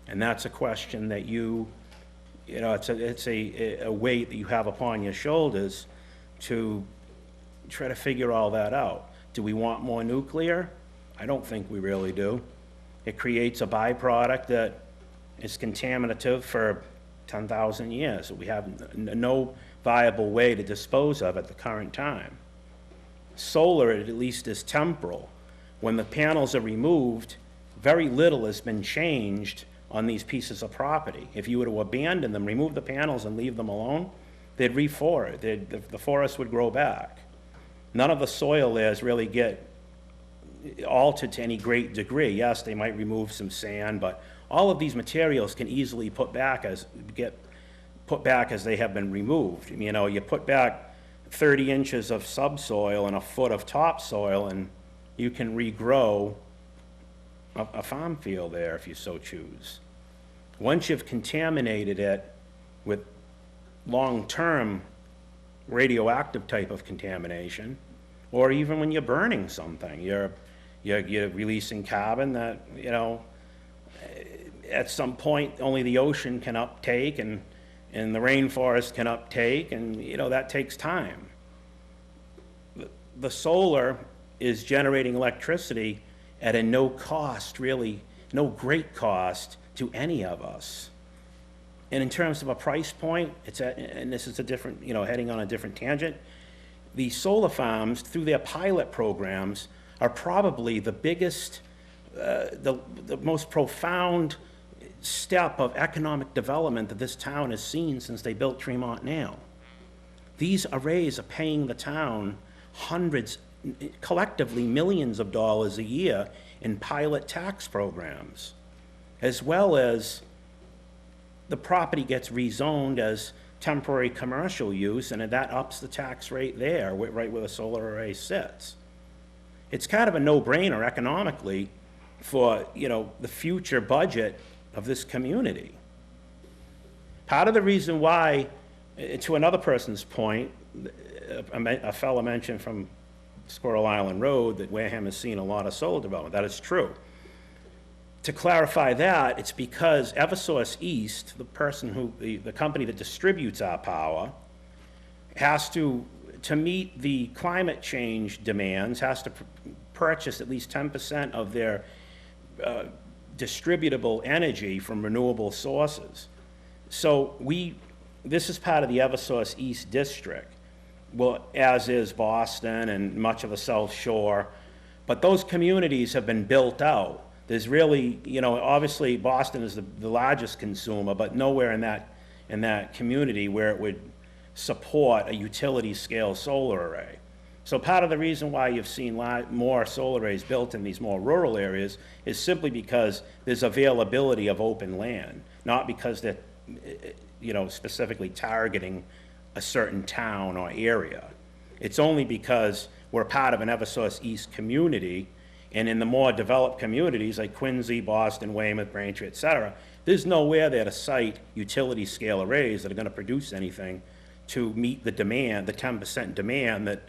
And that's a question that it's a weight that you have upon your shoulders to try to figure all that out. Do we want more nuclear? I don't think we really do. It creates a byproduct that is contaminative for 10,000 years that we have no viable way to dispose of at the current time. Solar, at least, is temporal. When the panels are removed, very little has been changed on these pieces of property. If you were to abandon them, remove the panels and leave them alone, they'd reforest. The forest would grow back. None of the soil layers really get altered to any great degree. Yes, they might remove some sand, but all of these materials can easily get put back as they have been removed. You know, you put back 30 inches of subsoil and a foot of topsoil, and you can regrow a farm field there if you so choose. Once you've contaminated it with long-term radioactive type of contamination, or even when you're burning something, you're releasing carbon that, you know, at some point only the ocean can uptake and the rainforest can uptake, and, you know, that takes time. The solar is generating electricity at a no cost, really, no great cost to any of us. And in terms of a price point, and this is a different, you know, heading on a different tangent, the solar farms, through their pilot programs, are probably the biggest, the most profound step of economic development that this town has seen since they built Tremont Nail. These arrays are paying the town hundreds, collectively millions of dollars a year in pilot tax programs, as well as the property gets rezoned as temporary commercial use, and that ups the tax rate there, right where the solar array sits. It's kind of a no-brainer economically for, you know, the future budget of this community. Part of the reason why, to another person's point, a fellow mentioned from Squirrel Island Road that Wareham has seen a lot of solar development. That is true. To clarify that, it's because Eversource East, the company that distributes our power, has to meet the climate change demands, has to purchase at least 10% of their distributable energy from renewable sources. So this is part of the Eversource East District, well, as is Boston and much of the South Shore, but those communities have been built out. There's really, you know, obviously Boston is the largest consumer, but nowhere in that community where it would support a utility scale solar array. So part of the reason why you've seen more solar arrays built in these more rural areas is simply because there's availability of open land, not because they're, you know, specifically targeting a certain town or area. It's only because we're part of an Eversource East community, and in the more developed communities like Quincy, Boston, Weymouth, Braintree, et cetera, there's nowhere there to site utility scale arrays that are going to produce anything to meet the demand, the 10% demand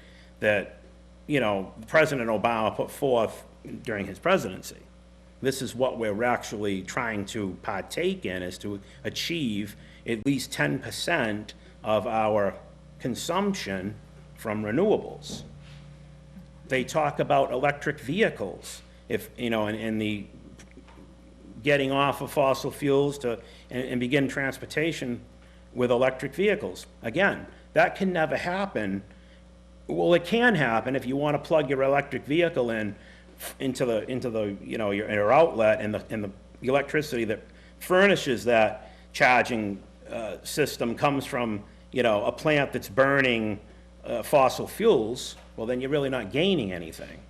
that, you know, President Obama put forth during his presidency. This is what we're actually trying to partake in, is to achieve at least 10% of our consumption from renewables. They talk about electric vehicles, if, you know, and the getting off of fossil fuels and begin transportation with electric vehicles. Again, that can never happen. Well, it can happen if you want to plug your electric vehicle into the you know, your outlet, and the electricity that furnishes that charging system comes from, you know, a plant that's burning fossil fuels. Well, then you're really not gaining anything.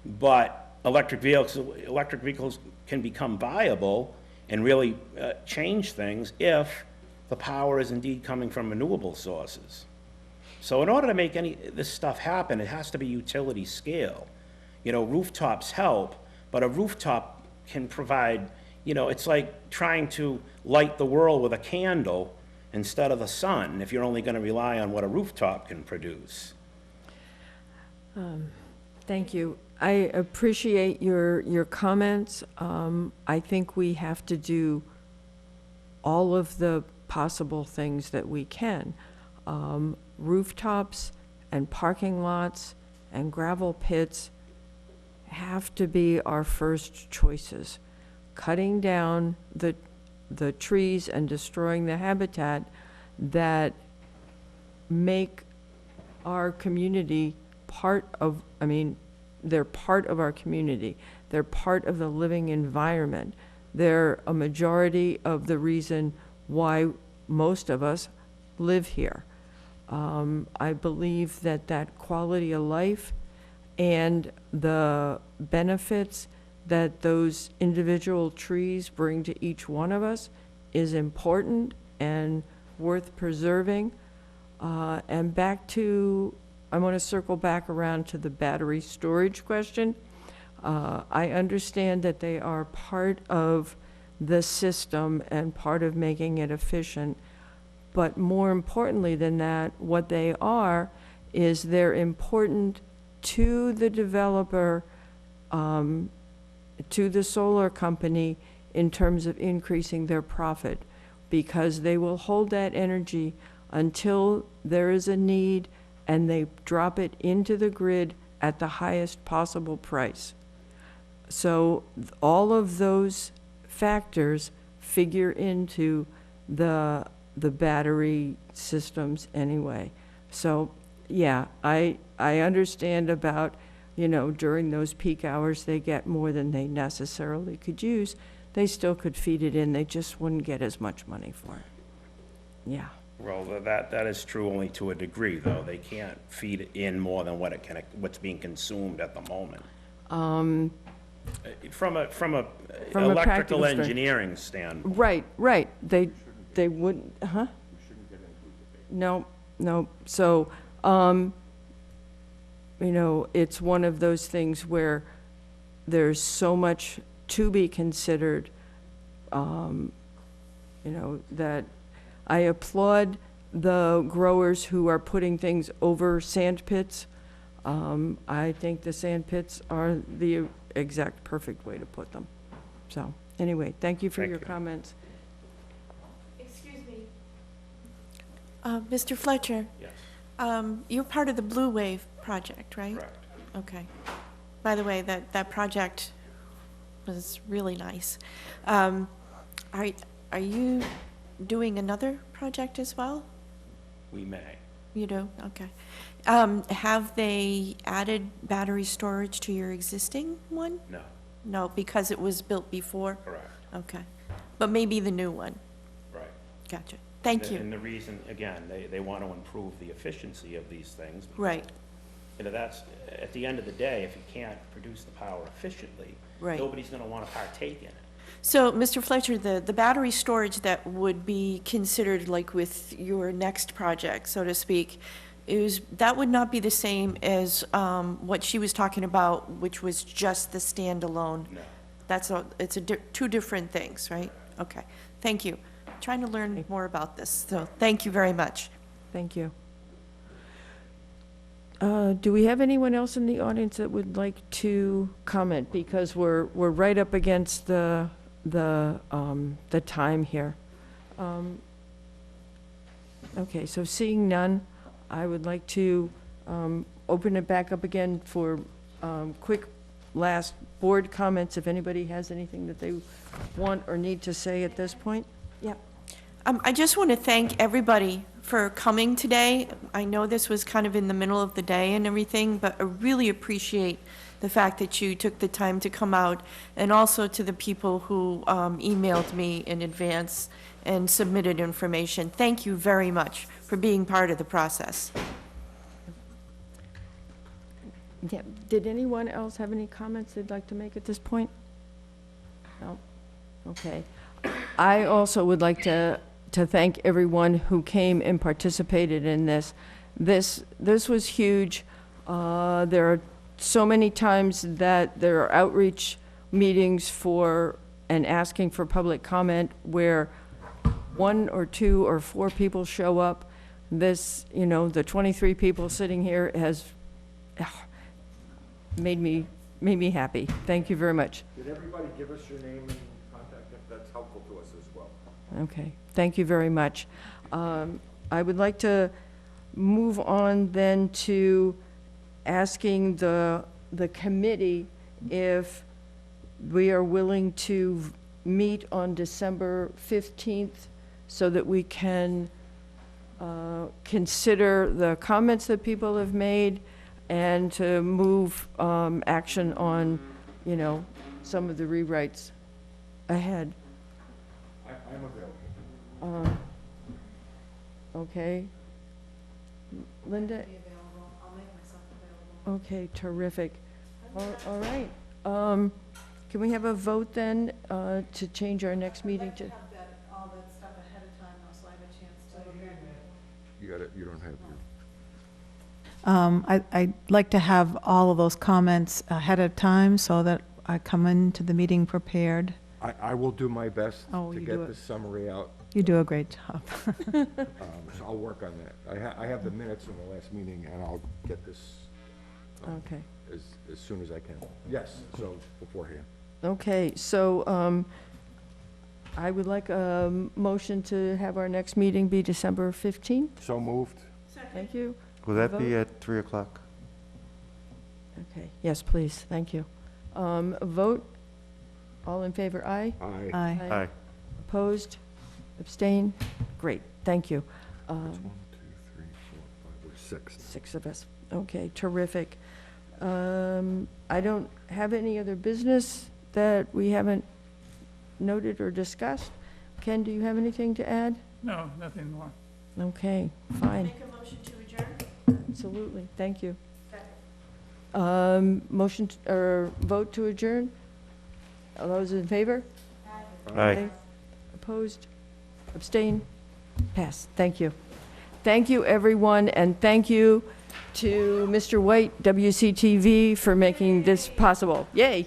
But electric vehicles can become viable and really change things if the power is indeed coming from renewable sources. So in order to make this stuff happen, it has to be utility scale. You know, rooftops help, but a rooftop can provide, you know, it's like trying to light the world with a candle instead of the sun, if you're only going to rely on what a rooftop can produce. Thank you. I appreciate your comments. I think we have to do all of the possible things that we can. Rooftops and parking lots and gravel pits have to be our first choices. Cutting down the trees and destroying the habitat that make our community part of, I mean, they're part of our community. They're part of the living environment. They're a majority of the reason why most of us live here. I believe that quality of life and the benefits that those individual trees bring to each one of us is important and worth preserving. And back to, I want to circle back around to the battery storage question. I understand that they are part of the system and part of making it efficient. But more importantly than that, what they are is they're important to the developer, to the solar company in terms of increasing their profit, because they will hold that energy until there is a need and they drop it into the grid at the highest possible price. So all of those factors figure into the battery systems anyway. So yeah, I understand about, you know, during those peak hours, they get more than they necessarily could use. They still could feed it in, they just wouldn't get as much money for it. Yeah. Well, that is true only to a degree, though. They can't feed in more than what's being consumed at the moment. From a electrical practical engineering standpoint. Right. They wouldn't, huh? No. So, you know, it's one of those things where there's so much to be considered, you know, that I applaud the growers who are putting things over sand pits. I think the sand pits are the exact perfect way to put them. So, anyway, thank you for your comments. Excuse me. Mr. Fletcher? Yes. You're part of the Blue Wave project, right? Correct. Okay. By the way, that project was really nice. Are you doing another project as well? We may. You do? Okay. Have they added battery storage to your existing one? No. No, because it was built before? Correct. Okay. But maybe the new one? Right. Gotcha. Thank you. And the reason, again, they want to improve the efficiency of these things. Right. You know, that's, at the end of the day, if you can't produce the power efficiently, Right. nobody's going to want to partake in it. So, Mr. Fletcher, the battery storage that would be considered like with your next project, so to speak, that would not be the same as what she was talking about, which was just the standalone. No. It's two different things, right? Okay, thank you. Trying to learn more about this, so thank you very much. Thank you. Do we have anyone else in the audience that would like to comment? Because we're right up against the time here. Okay, so seeing none, I would like to open it back up again for quick last board comments, if anybody has anything that they want or need to say at this point. Yep. I just want to thank everybody for coming today. I know this was kind of in the middle of the day and everything, but I really appreciate the fact that you took the time to come out, and also to the people who emailed me in advance and submitted information. Thank you very much for being part of the process. Yeah. Did anyone else have any comments they'd like to make at this point? No? Okay. I also would like to thank everyone who came and participated in this. This was huge. There are so many times that there are outreach meetings and asking for public comment where 1 or 2 or 4 people show up. This, you know, the 23 people sitting here has made me happy. Thank you very much. Did everybody give us your name and contact? That's helpful to us as well. Okay, thank you very much. I would like to move on then to asking the committee if we are willing to meet on December 15th so that we can consider the comments that people have made and to move action on, you know, some of the rewrites ahead. I'm available. Okay. Linda? Okay, terrific. All right. Can we have a vote then to change our next meeting to? all that stuff ahead of time, so I have a chance to. You got it, you don't have your. I'd like to have all of those comments ahead of time so that I come into the meeting prepared. I will do my best Oh, to you do get it. this summary out. You do a great job. So I'll work on that. I have the minutes from the last meeting, and I'll get this Okay. as soon as I can. Yes, so beforehand. Okay, so I would like a motion to have our next meeting be December 15th. So moved. Thank you. Will that Vote? be at 3 o'clock? Okay, yes, please, thank you. A vote? All in favor, aye? Aye. Aye. Aye. Opposed? Abstain? Great, thank you. That's 1, 2, 3, 4, 5, or 6. 6 of us. Okay, terrific. I don't have any other business that we haven't noted or discussed. Ken, do you have anything to add? No, nothing more. Okay, fine. Make a motion to adjourn? Absolutely, thank you. Motion, or vote to adjourn? All those in favor? Aye. Opposed? Abstain? Pass. Thank you. Thank you, everyone, and thank you to Mr. White, WCTV, for making this possible. Yay!